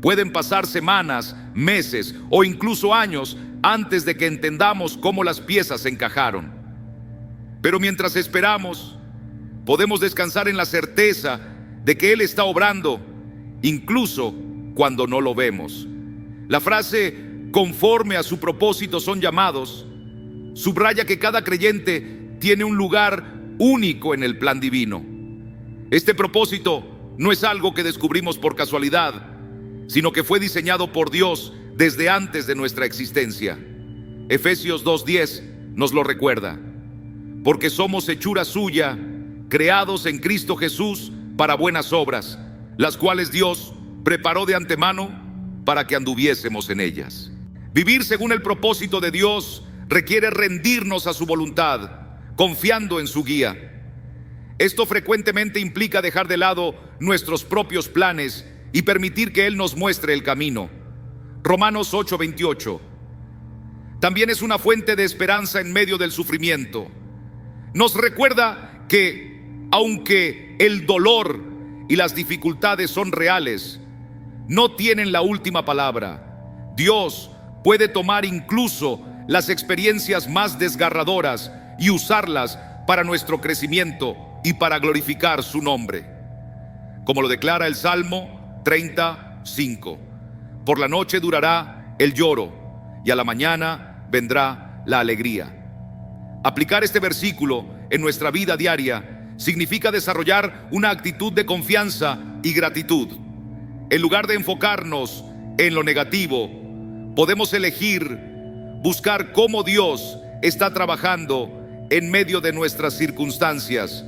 Pueden pasar semanas, meses o incluso años antes de que entendamos cómo las piezas encajaron. Pero mientras esperamos, podemos descansar en la certeza de que Él está obrando, incluso cuando no lo vemos. La frase "conforme a su propósito son llamados" subraya que cada creyente tiene un lugar único en el plan divino. Este propósito no es algo que descubrimos por casualidad, sino que fue diseñado por Dios desde antes de nuestra existencia. Efesios 2:10 nos lo recuerda: porque somos hechura suya, creados en Cristo Jesús para buenas obras, las cuales Dios preparó de antemano para que anduviésemos en ellas. Vivir según el propósito de Dios requiere rendirnos a su voluntad, confiando en su guía. Esto frecuentemente implica dejar de lado nuestros propios planes y permitir que Él nos muestre el camino. Romanos 8:28. También es una fuente de esperanza en medio del sufrimiento. Nos recuerda que, aunque el dolor y las dificultades son reales, no tienen la última palabra. Dios puede tomar incluso las experiencias más desgarradoras y usarlas para nuestro crecimiento y para glorificar su nombre. Como lo declara el Salmo 35: por la noche durará el lloro y a la mañana vendrá la alegría. Aplicar este versículo en nuestra vida diaria significa desarrollar una actitud de confianza y gratitud. En lugar de enfocarnos en lo negativo, podemos elegir buscar cómo Dios está trabajando en medio de nuestras circunstancias,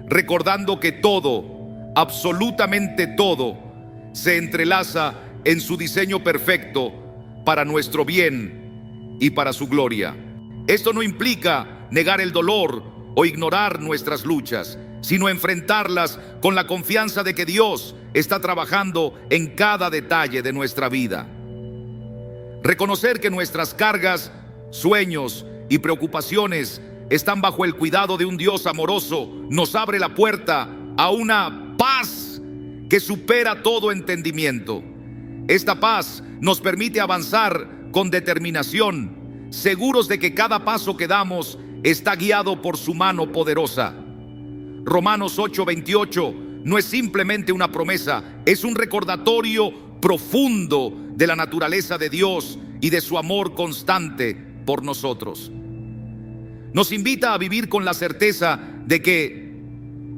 recordando que todo, absolutamente todo, se entrelaza en su diseño perfecto para nuestro bien y para su gloria. Esto no implica negar el dolor o ignorar nuestras luchas, sino enfrentarlas con la confianza de que Dios está trabajando en cada detalle de nuestra vida. Reconocer que nuestras cargas, sueños y preocupaciones están bajo el cuidado de un Dios amoroso nos abre la puerta a una paz que supera todo entendimiento. Esta paz nos permite avanzar con determinación, seguros de que cada paso que damos está guiado por su mano poderosa. Romanos 8:28 no es simplemente una promesa, es un recordatorio profundo de la naturaleza de Dios y de su amor constante por nosotros. Nos invita a vivir con la certeza de que,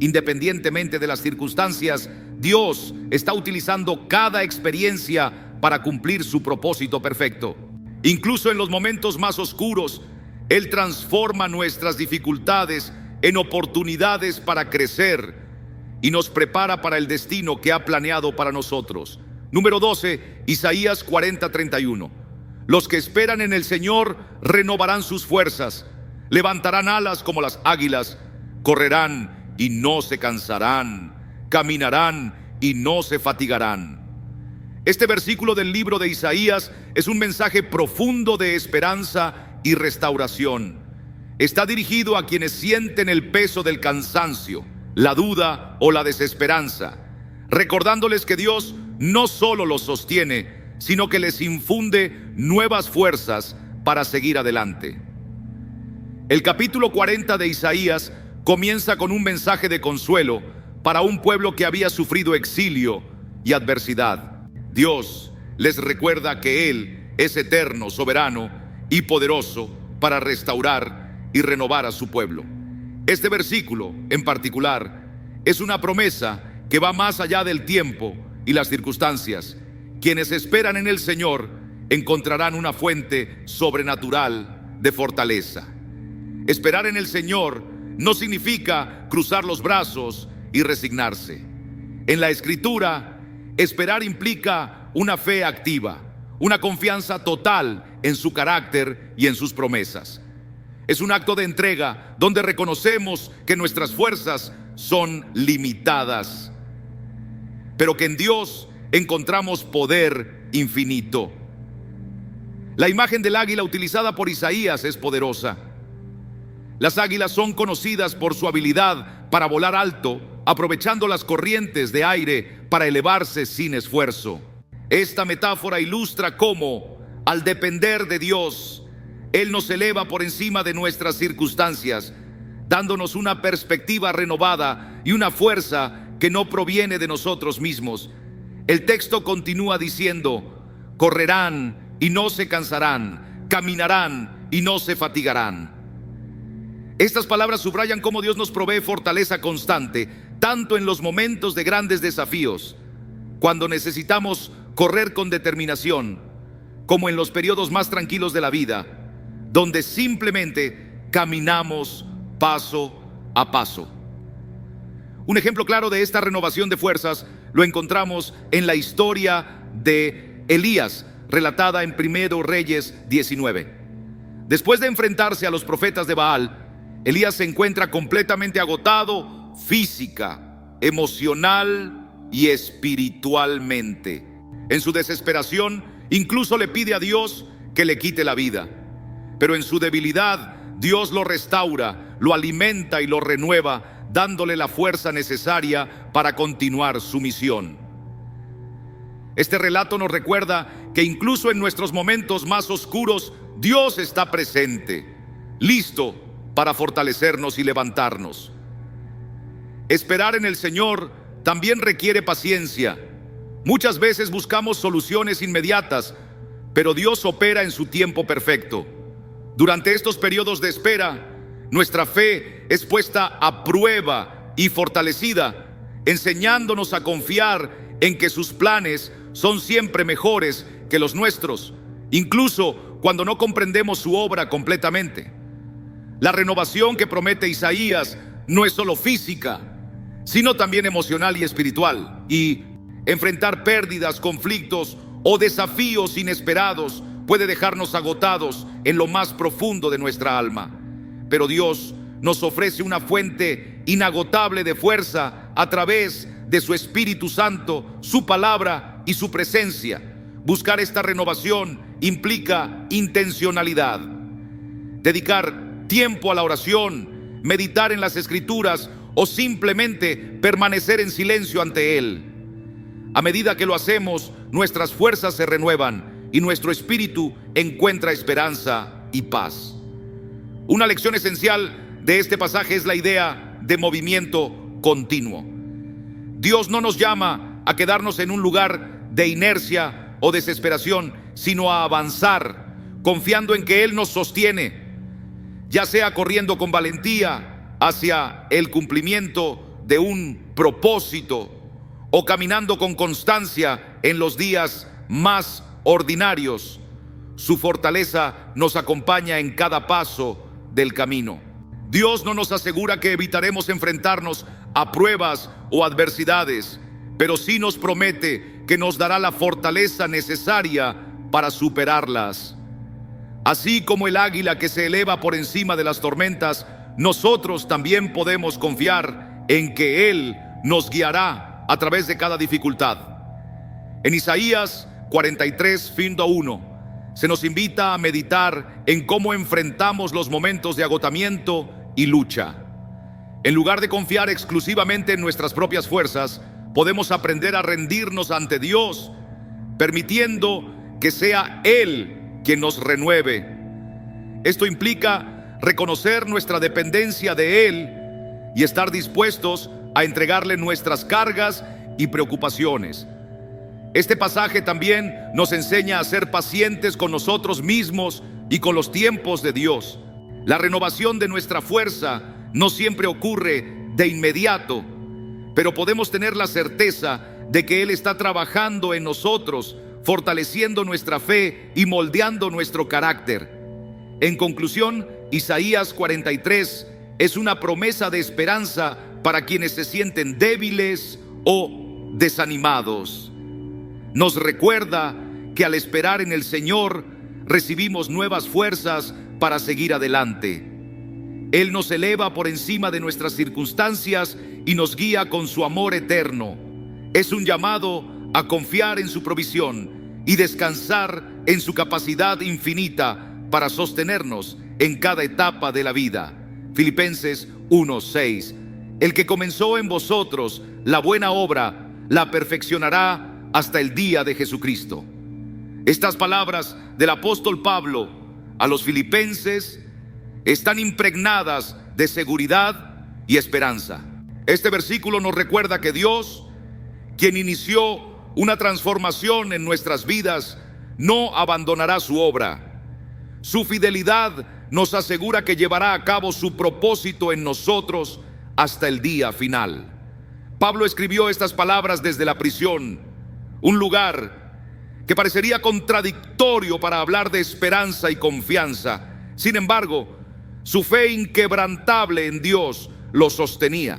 independientemente de las circunstancias, Dios está utilizando cada experiencia para cumplir su propósito perfecto. Incluso en los momentos más oscuros, Él transforma nuestras dificultades en oportunidades para crecer y nos prepara para el destino que ha planeado para nosotros. Número 12, Isaías 40:31. Los que esperan en el Señor renovarán sus fuerzas, levantarán alas como las águilas, correrán y no se cansarán, caminarán y no se fatigarán. Este versículo del libro de Isaías es un mensaje profundo de esperanza y restauración. Está dirigido a quienes sienten el peso del cansancio, la duda o la desesperanza, recordándoles que Dios no solo los sostiene, sino que les infunde nuevas fuerzas para seguir adelante. El capítulo 40 de Isaías comienza con un mensaje de consuelo para un pueblo que había sufrido exilio y adversidad. Dios les recuerda que Él es eterno, soberano y poderoso para restaurar y renovar a su pueblo. Este versículo, en particular, es una promesa que va más allá del tiempo y las circunstancias. Quienes esperan en el Señor encontrarán una fuente sobrenatural de fortaleza. Esperar en el Señor no significa cruzar los brazos y resignarse. En la Escritura, esperar implica una fe activa, una confianza total en su carácter y en sus promesas. Es un acto de entrega donde reconocemos que nuestras fuerzas son limitadas, pero que en Dios encontramos poder infinito. La imagen del águila utilizada por Isaías es poderosa. Las águilas son conocidas por su habilidad para volar alto, aprovechando las corrientes de aire para elevarse sin esfuerzo. Esta metáfora ilustra cómo, al depender de Dios, Él nos eleva por encima de nuestras circunstancias, dándonos una perspectiva renovada y una fuerza que no proviene de nosotros mismos. El texto continúa diciendo: correrán y no se cansarán, caminarán y no se fatigarán. Estas palabras subrayan cómo Dios nos provee fortaleza constante, tanto en los momentos de grandes desafíos, cuando necesitamos correr con determinación, como en los periodos más tranquilos de la vida, donde simplemente caminamos paso a paso. Un ejemplo claro de esta renovación de fuerzas lo encontramos en la historia de Elías, relatada en 1 Reyes 19. Después de enfrentarse a los profetas de Baal, Elías se encuentra completamente agotado física, emocional y espiritualmente. En su desesperación, incluso le pide a Dios que le quite la vida. Pero en su debilidad, Dios lo restaura, lo alimenta y lo renueva, dándole la fuerza necesaria para continuar su misión. Este relato nos recuerda que incluso en nuestros momentos más oscuros, Dios está presente, listo para fortalecernos y levantarnos. Esperar en el Señor también requiere paciencia. Muchas veces buscamos soluciones inmediatas, pero Dios opera en su tiempo perfecto. Durante estos periodos de espera, nuestra fe es puesta a prueba y fortalecida, enseñándonos a confiar en que sus planes son siempre mejores que los nuestros, incluso cuando no comprendemos su obra completamente. La renovación que promete Isaías no es solo física, sino también emocional y espiritual. Y enfrentar pérdidas, conflictos o desafíos inesperados puede dejarnos agotados en lo más profundo de nuestra alma. Pero Dios nos ofrece una fuente inagotable de fuerza a través de su Espíritu Santo, su palabra y su presencia. Buscar esta renovación implica intencionalidad. Dedicar tiempo a la oración, meditar en las Escrituras o simplemente permanecer en silencio ante Él. A medida que lo hacemos, nuestras fuerzas se renuevan y nuestro espíritu encuentra esperanza y paz. Una lección esencial de este pasaje es la idea de movimiento continuo. Dios no nos llama a quedarnos en un lugar de inercia o desesperación, sino a avanzar, confiando en que Él nos sostiene, ya sea corriendo con valentía hacia el cumplimiento de un propósito o caminando con constancia en los días más ordinarios. Su fortaleza nos acompaña en cada paso del camino. Dios no nos asegura que evitaremos enfrentarnos a pruebas o adversidades, pero sí nos promete que nos dará la fortaleza necesaria para superarlas. Así como el águila que se eleva por encima de las tormentas, nosotros también podemos confiar en que Él nos guiará a través de cada dificultad. En Isaías 43, fin 1, se nos invita a meditar en cómo enfrentamos los momentos de agotamiento y lucha. En lugar de confiar exclusivamente en nuestras propias fuerzas, podemos aprender a rendirnos ante Dios, permitiendo que sea Él quien nos renueve. Esto implica reconocer nuestra dependencia de Él y estar dispuestos a entregarle nuestras cargas y preocupaciones. Este pasaje también nos enseña a ser pacientes con nosotros mismos y con los tiempos de Dios. La renovación de nuestra fuerza no siempre ocurre de inmediato, pero podemos tener la certeza de que Él está trabajando en nosotros, fortaleciendo nuestra fe y moldeando nuestro carácter. En conclusión, Isaías 43 es una promesa de esperanza para quienes se sienten débiles o desanimados. Nos recuerda que al esperar en el Señor recibimos nuevas fuerzas para seguir adelante. Él nos eleva por encima de nuestras circunstancias y nos guía con su amor eterno. Es un llamado a confiar en su provisión y descansar en su capacidad infinita para sostenernos en cada etapa de la vida. Filipenses 1:6. El que comenzó en vosotros la buena obra la perfeccionará hasta el día de Jesucristo. Estas palabras del apóstol Pablo a los filipenses están impregnadas de seguridad y esperanza. Este versículo nos recuerda que Dios, quien inició una transformación en nuestras vidas, no abandonará su obra. Su fidelidad nos asegura que llevará a cabo su propósito en nosotros hasta el día final. Pablo escribió estas palabras desde la prisión, un lugar que parecería contradictorio para hablar de esperanza y confianza. Sin embargo, su fe inquebrantable en Dios lo sostenía.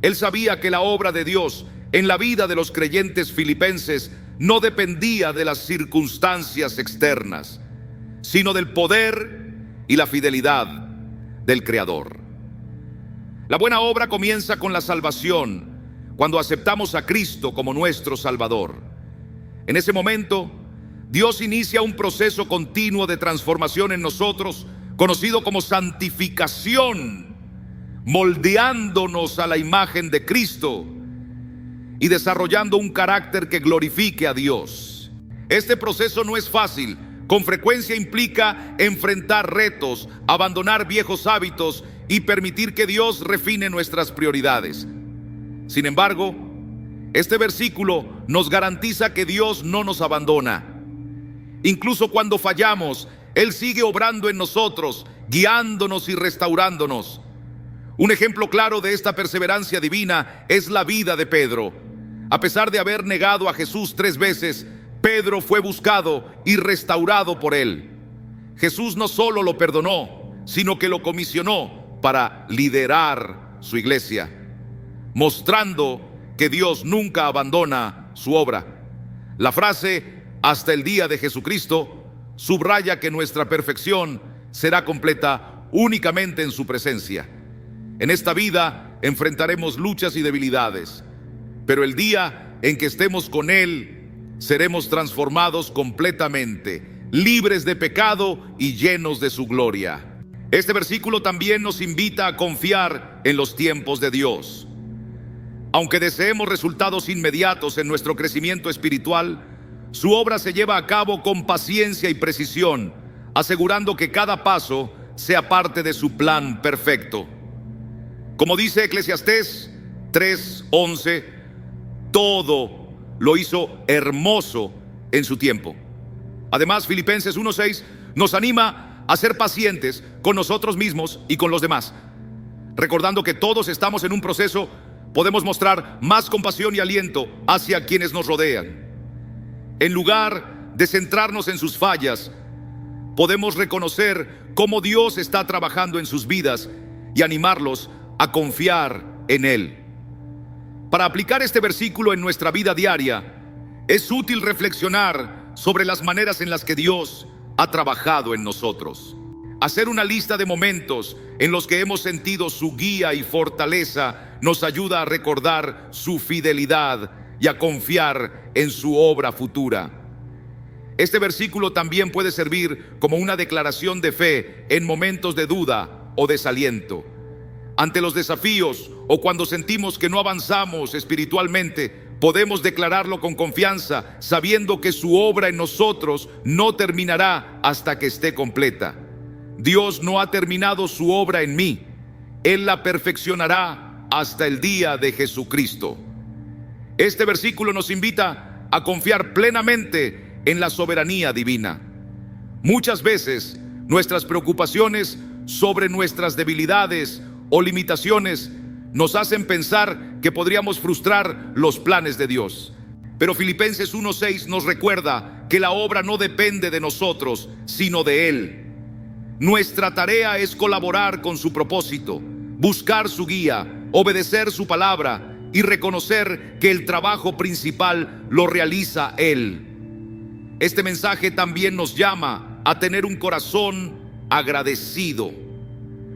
Él sabía que la obra de Dios en la vida de los creyentes filipenses no dependía de las circunstancias externas, sino del poder y la fidelidad del Creador. La buena obra comienza con la salvación, cuando aceptamos a Cristo como nuestro Salvador. En ese momento, Dios inicia un proceso continuo de transformación en nosotros, conocido como santificación, moldeándonos a la imagen de Cristo y desarrollando un carácter que glorifique a Dios. Este proceso no es fácil. Con frecuencia implica enfrentar retos, abandonar viejos hábitos y permitir que Dios refine nuestras prioridades. Sin embargo, este versículo nos garantiza que Dios no nos abandona. Incluso cuando fallamos, Él sigue obrando en nosotros, guiándonos y restaurándonos. Un ejemplo claro de esta perseverancia divina es la vida de Pedro. A pesar de haber negado a Jesús 3 veces, Pedro fue buscado y restaurado por Él. Jesús no solo lo perdonó, sino que lo comisionó para liderar su iglesia, mostrando que Dios nunca abandona su obra. La frase "hasta el día de Jesucristo" subraya que nuestra perfección será completa únicamente en su presencia. En esta vida enfrentaremos luchas y debilidades, pero el día en que estemos con Él, seremos transformados completamente, libres de pecado y llenos de su gloria. Este versículo también nos invita a confiar en los tiempos de Dios. Aunque deseemos resultados inmediatos en nuestro crecimiento espiritual, su obra se lleva a cabo con paciencia y precisión, asegurando que cada paso sea parte de su plan perfecto. Como dice Eclesiastés 3:11, todo lo hizo hermoso en su tiempo. Además, Filipenses 1:6 nos anima a ser pacientes con nosotros mismos y con los demás. Recordando que todos estamos en un proceso, podemos mostrar más compasión y aliento hacia quienes nos rodean. En lugar de centrarnos en sus fallas, podemos reconocer cómo Dios está trabajando en sus vidas y animarlos a confiar en Él. Para aplicar este versículo en nuestra vida diaria, es útil reflexionar sobre las maneras en las que Dios ha trabajado en nosotros. Hacer una lista de momentos en los que hemos sentido su guía y fortaleza nos ayuda a recordar su fidelidad y a confiar en su obra futura. Este versículo también puede servir como una declaración de fe en momentos de duda o desaliento. Ante los desafíos o cuando sentimos que no avanzamos espiritualmente, podemos declararlo con confianza, sabiendo que su obra en nosotros no terminará hasta que esté completa. Dios no ha terminado su obra en mí. Él la perfeccionará hasta el día de Jesucristo. Este versículo nos invita a confiar plenamente en la soberanía divina. Muchas veces nuestras preocupaciones sobre nuestras debilidades o limitaciones nos hacen pensar que podríamos frustrar los planes de Dios. Pero Filipenses 1:6 nos recuerda que la obra no depende de nosotros, sino de Él. Nuestra tarea es colaborar con su propósito, buscar su guía, obedecer su palabra y reconocer que el trabajo principal lo realiza Él. Este mensaje también nos llama a tener un corazón agradecido.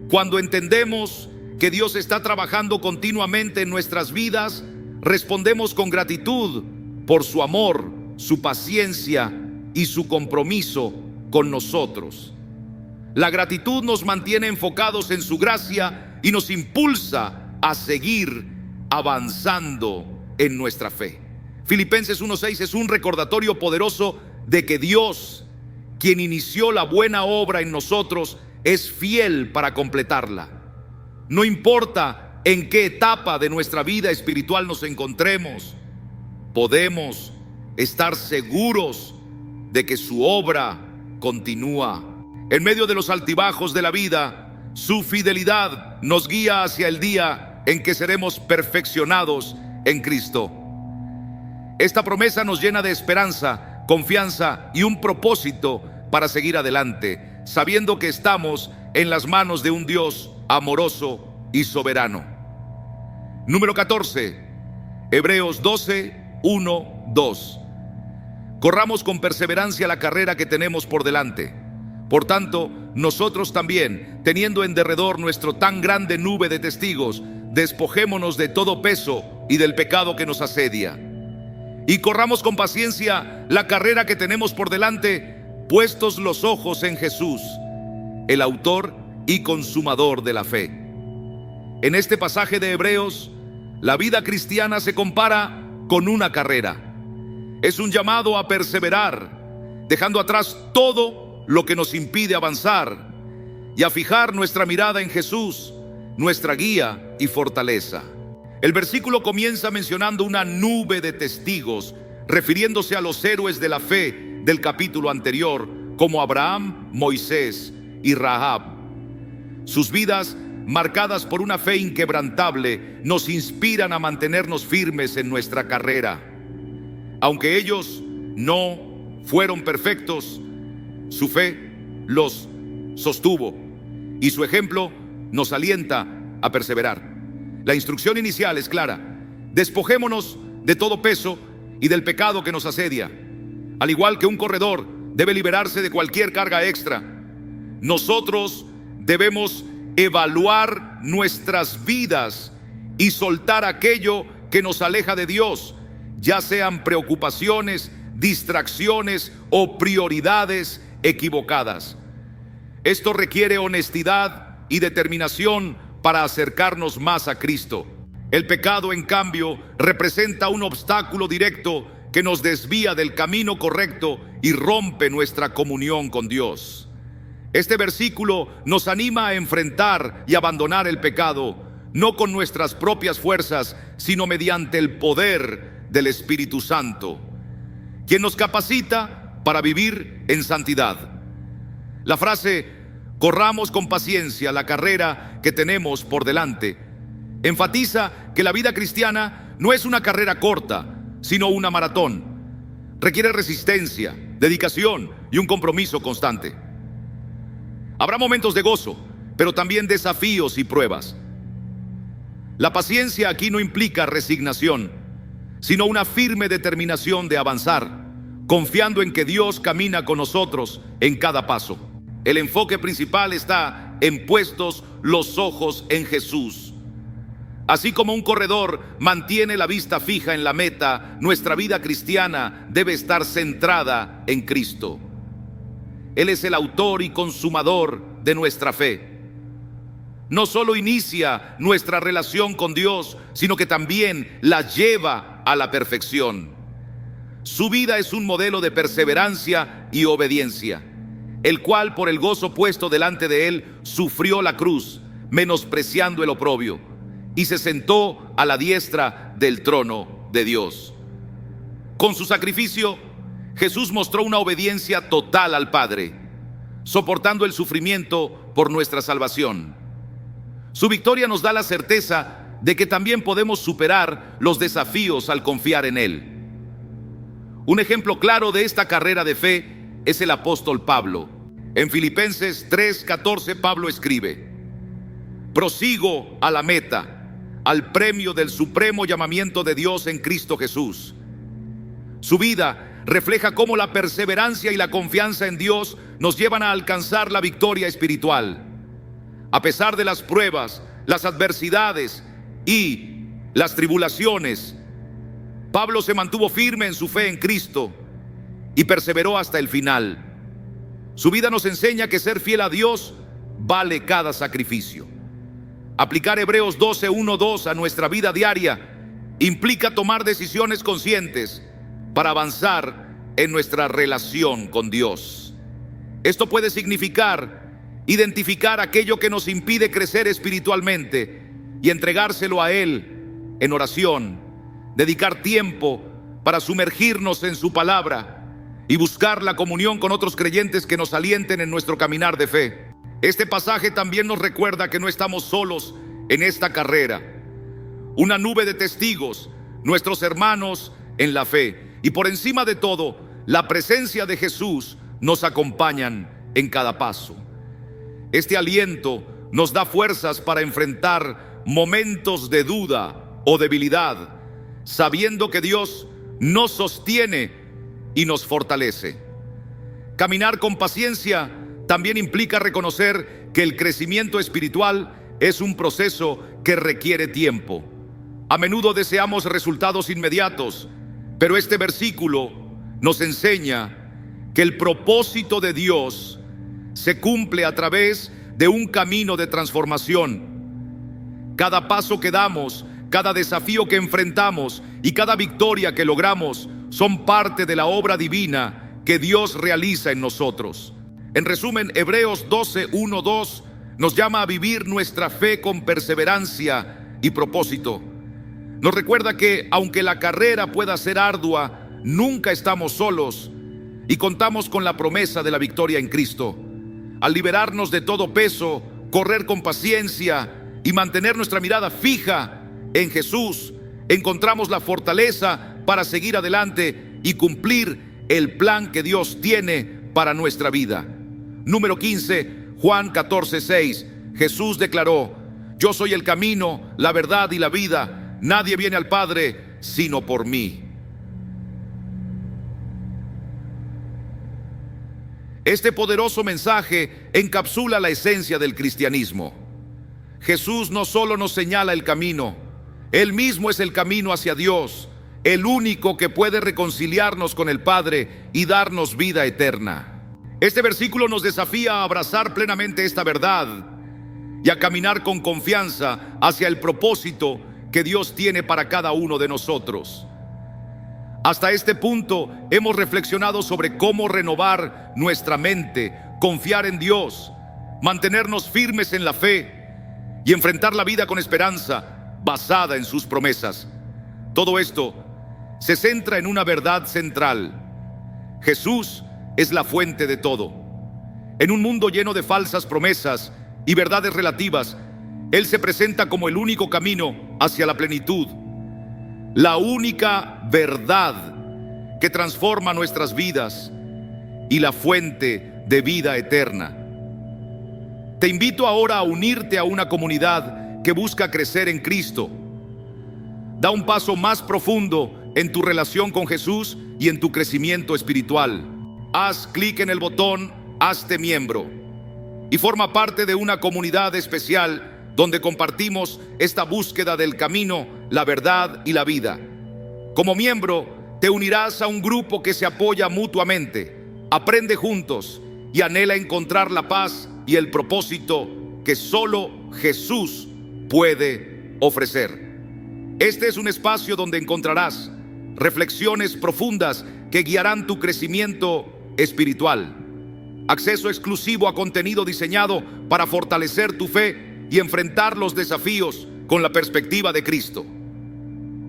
Cuando entendemos que Dios está trabajando continuamente en nuestras vidas, respondemos con gratitud por su amor, su paciencia y su compromiso con nosotros. La gratitud nos mantiene enfocados en su gracia y nos impulsa a seguir avanzando en nuestra fe. Filipenses 1:6 es un recordatorio poderoso de que Dios, quien inició la buena obra en nosotros, es fiel para completarla. No importa en qué etapa de nuestra vida espiritual nos encontremos, podemos estar seguros de que su obra continúa. En medio de los altibajos de la vida, su fidelidad nos guía hacia el día en que seremos perfeccionados en Cristo. Esta promesa nos llena de esperanza, confianza y un propósito para seguir adelante, sabiendo que estamos en las manos de un Dios amoroso y soberano. Número 14, Hebreos 12, 1, 2. Corramos con perseverancia la carrera que tenemos por delante. Por tanto, nosotros también, teniendo en derredor nuestro tan grande nube de testigos, despojémonos de todo peso y del pecado que nos asedia. Y corramos con paciencia la carrera que tenemos por delante, puestos los ojos en Jesús, el autor y consumador de la fe. En este pasaje de Hebreos, la vida cristiana se compara con una carrera. Es un llamado a perseverar, dejando atrás todo lo que nos impide avanzar y a fijar nuestra mirada en Jesús, nuestra guía y fortaleza. El versículo comienza mencionando una nube de testigos, refiriéndose a los héroes de la fe del capítulo anterior, como Abraham, Moisés y Rahab. Sus vidas, marcadas por una fe inquebrantable, nos inspiran a mantenernos firmes en nuestra carrera. Aunque ellos no fueron perfectos, su fe los sostuvo y su ejemplo nos alienta a perseverar. La instrucción inicial es clara: despojémonos de todo peso y del pecado que nos asedia. Al igual que un corredor debe liberarse de cualquier carga extra, nosotros debemos evaluar nuestras vidas y soltar aquello que nos aleja de Dios, ya sean preocupaciones, distracciones o prioridades equivocadas. Esto requiere honestidad y determinación para acercarnos más a Cristo. El pecado, en cambio, representa un obstáculo directo que nos desvía del camino correcto y rompe nuestra comunión con Dios. Este versículo nos anima a enfrentar y abandonar el pecado, no con nuestras propias fuerzas, sino mediante el poder del Espíritu Santo, quien nos capacita para vivir en santidad. La frase "corramos con paciencia la carrera que tenemos por delante" enfatiza que la vida cristiana no es una carrera corta, sino una maratón. Requiere resistencia, dedicación y un compromiso constante. Habrá momentos de gozo, pero también desafíos y pruebas. La paciencia aquí no implica resignación, sino una firme determinación de avanzar, confiando en que Dios camina con nosotros en cada paso. El enfoque principal está en puestos los ojos en Jesús. Así como un corredor mantiene la vista fija en la meta, nuestra vida cristiana debe estar centrada en Cristo. Él es el autor y consumador de nuestra fe. No solo inicia nuestra relación con Dios, sino que también la lleva a la perfección. Su vida es un modelo de perseverancia y obediencia, el cual, por el gozo puesto delante de él, sufrió la cruz, menospreciando el oprobio, y se sentó a la diestra del trono de Dios. Con su sacrificio, Jesús mostró una obediencia total al Padre, soportando el sufrimiento por nuestra salvación. Su victoria nos da la certeza de que también podemos superar los desafíos al confiar en Él. Un ejemplo claro de esta carrera de fe es el apóstol Pablo. En Filipenses 3:14 Pablo escribe: prosigo a la meta, al premio del supremo llamamiento de Dios en Cristo Jesús. Su vida refleja cómo la perseverancia y la confianza en Dios nos llevan a alcanzar la victoria espiritual. A pesar de las pruebas, las adversidades y las tribulaciones, Pablo se mantuvo firme en su fe en Cristo y perseveró hasta el final. Su vida nos enseña que ser fiel a Dios vale cada sacrificio. Aplicar Hebreos 12:1-2 a nuestra vida diaria implica tomar decisiones conscientes para avanzar en nuestra relación con Dios. Esto puede significar identificar aquello que nos impide crecer espiritualmente y entregárselo a Él en oración, dedicar tiempo para sumergirnos en su palabra y buscar la comunión con otros creyentes que nos alienten en nuestro caminar de fe. Este pasaje también nos recuerda que no estamos solos en esta carrera. Una nube de testigos, nuestros hermanos en la fe, y por encima de todo, la presencia de Jesús nos acompañan en cada paso. Este aliento nos da fuerzas para enfrentar momentos de duda o debilidad, sabiendo que Dios nos sostiene y nos fortalece. Caminar con paciencia también implica reconocer que el crecimiento espiritual es un proceso que requiere tiempo. A menudo deseamos resultados inmediatos, pero este versículo nos enseña que el propósito de Dios se cumple a través de un camino de transformación. Cada paso que damos, cada desafío que enfrentamos y cada victoria que logramos son parte de la obra divina que Dios realiza en nosotros. En resumen, Hebreos 12:1-2 nos llama a vivir nuestra fe con perseverancia y propósito. Nos recuerda que aunque la carrera pueda ser ardua, nunca estamos solos y contamos con la promesa de la victoria en Cristo. Al liberarnos de todo peso, correr con paciencia y mantener nuestra mirada fija en Jesús, encontramos la fortaleza para seguir adelante y cumplir el plan que Dios tiene para nuestra vida. Número 15, Juan 14:6. Jesús declaró: yo soy el camino, la verdad y la vida. Nadie viene al Padre sino por mí. Este poderoso mensaje encapsula la esencia del cristianismo. Jesús no solo nos señala el camino, Él mismo es el camino hacia Dios, el único que puede reconciliarnos con el Padre y darnos vida eterna. Este versículo nos desafía a abrazar plenamente esta verdad y a caminar con confianza hacia el propósito que Dios tiene para cada uno de nosotros. Hasta este punto hemos reflexionado sobre cómo renovar nuestra mente, confiar en Dios, mantenernos firmes en la fe y enfrentar la vida con esperanza basada en sus promesas. Todo esto se centra en una verdad central: Jesús es la fuente de todo. En un mundo lleno de falsas promesas y verdades relativas, Él se presenta como el único camino hacia la plenitud, la única verdad que transforma nuestras vidas y la fuente de vida eterna. Te invito ahora a unirte a una comunidad que busca crecer en Cristo. Da un paso más profundo en tu relación con Jesús y en tu crecimiento espiritual. Haz clic en el botón Hazte miembro y forma parte de una comunidad especial donde compartimos esta búsqueda del camino, la verdad y la vida. Como miembro, te unirás a un grupo que se apoya mutuamente, aprende juntos y anhela encontrar la paz y el propósito que solo Jesús puede ofrecer. Este es un espacio donde encontrarás reflexiones profundas que guiarán tu crecimiento espiritual, acceso exclusivo a contenido diseñado para fortalecer tu fe y enfrentar los desafíos con la perspectiva de Cristo.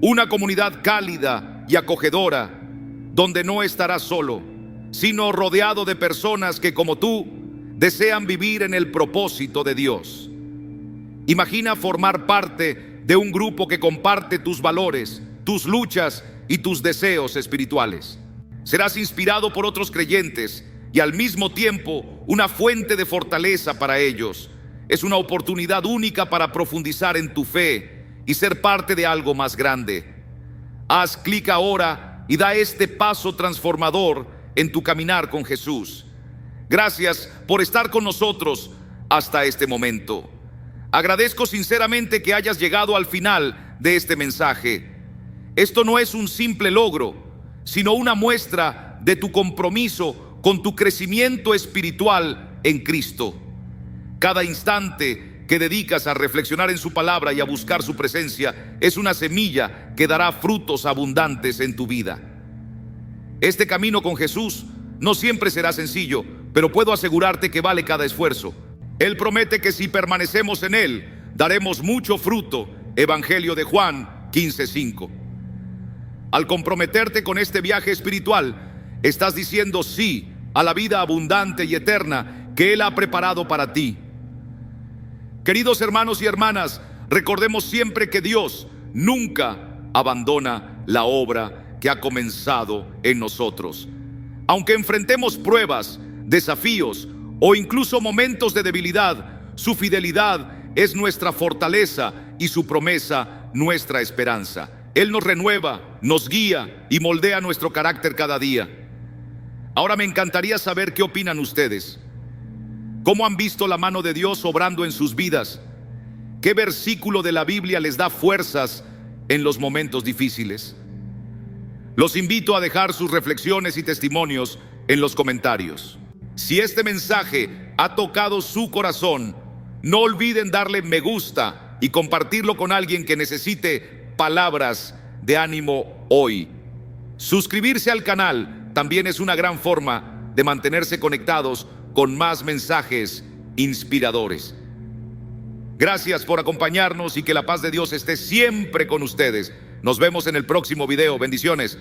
Una comunidad cálida y acogedora, donde no estarás solo, sino rodeado de personas que, como tú, desean vivir en el propósito de Dios. Imagina formar parte de un grupo que comparte tus valores, tus luchas y tus deseos espirituales. Serás inspirado por otros creyentes y al mismo tiempo una fuente de fortaleza para ellos. Es una oportunidad única para profundizar en tu fe y ser parte de algo más grande. Haz clic ahora y da este paso transformador en tu caminar con Jesús. Gracias por estar con nosotros hasta este momento. Agradezco sinceramente que hayas llegado al final de este mensaje. Esto no es un simple logro, sino una muestra de tu compromiso con tu crecimiento espiritual en Cristo. Cada instante que dedicas a reflexionar en su palabra y a buscar su presencia es una semilla que dará frutos abundantes en tu vida. Este camino con Jesús no siempre será sencillo, pero puedo asegurarte que vale cada esfuerzo. Él promete que si permanecemos en Él, daremos mucho fruto. Evangelio de Juan 15:5. Al comprometerte con este viaje espiritual, estás diciendo sí a la vida abundante y eterna que Él ha preparado para ti. Queridos hermanos y hermanas, recordemos siempre que Dios nunca abandona la obra que ha comenzado en nosotros. Aunque enfrentemos pruebas, desafíos o incluso momentos de debilidad, su fidelidad es nuestra fortaleza y su promesa nuestra esperanza. Él nos renueva, nos guía y moldea nuestro carácter cada día. Ahora me encantaría saber qué opinan ustedes. ¿Cómo han visto la mano de Dios obrando en sus vidas? ¿Qué versículo de la Biblia les da fuerzas en los momentos difíciles? Los invito a dejar sus reflexiones y testimonios en los comentarios. Si este mensaje ha tocado su corazón, no olviden darle me gusta y compartirlo con alguien que necesite palabras de ánimo hoy. Suscribirse al canal también es una gran forma de mantenerse conectados con más mensajes inspiradores. Gracias por acompañarnos y que la paz de Dios esté siempre con ustedes. Nos vemos en el próximo video. Bendiciones.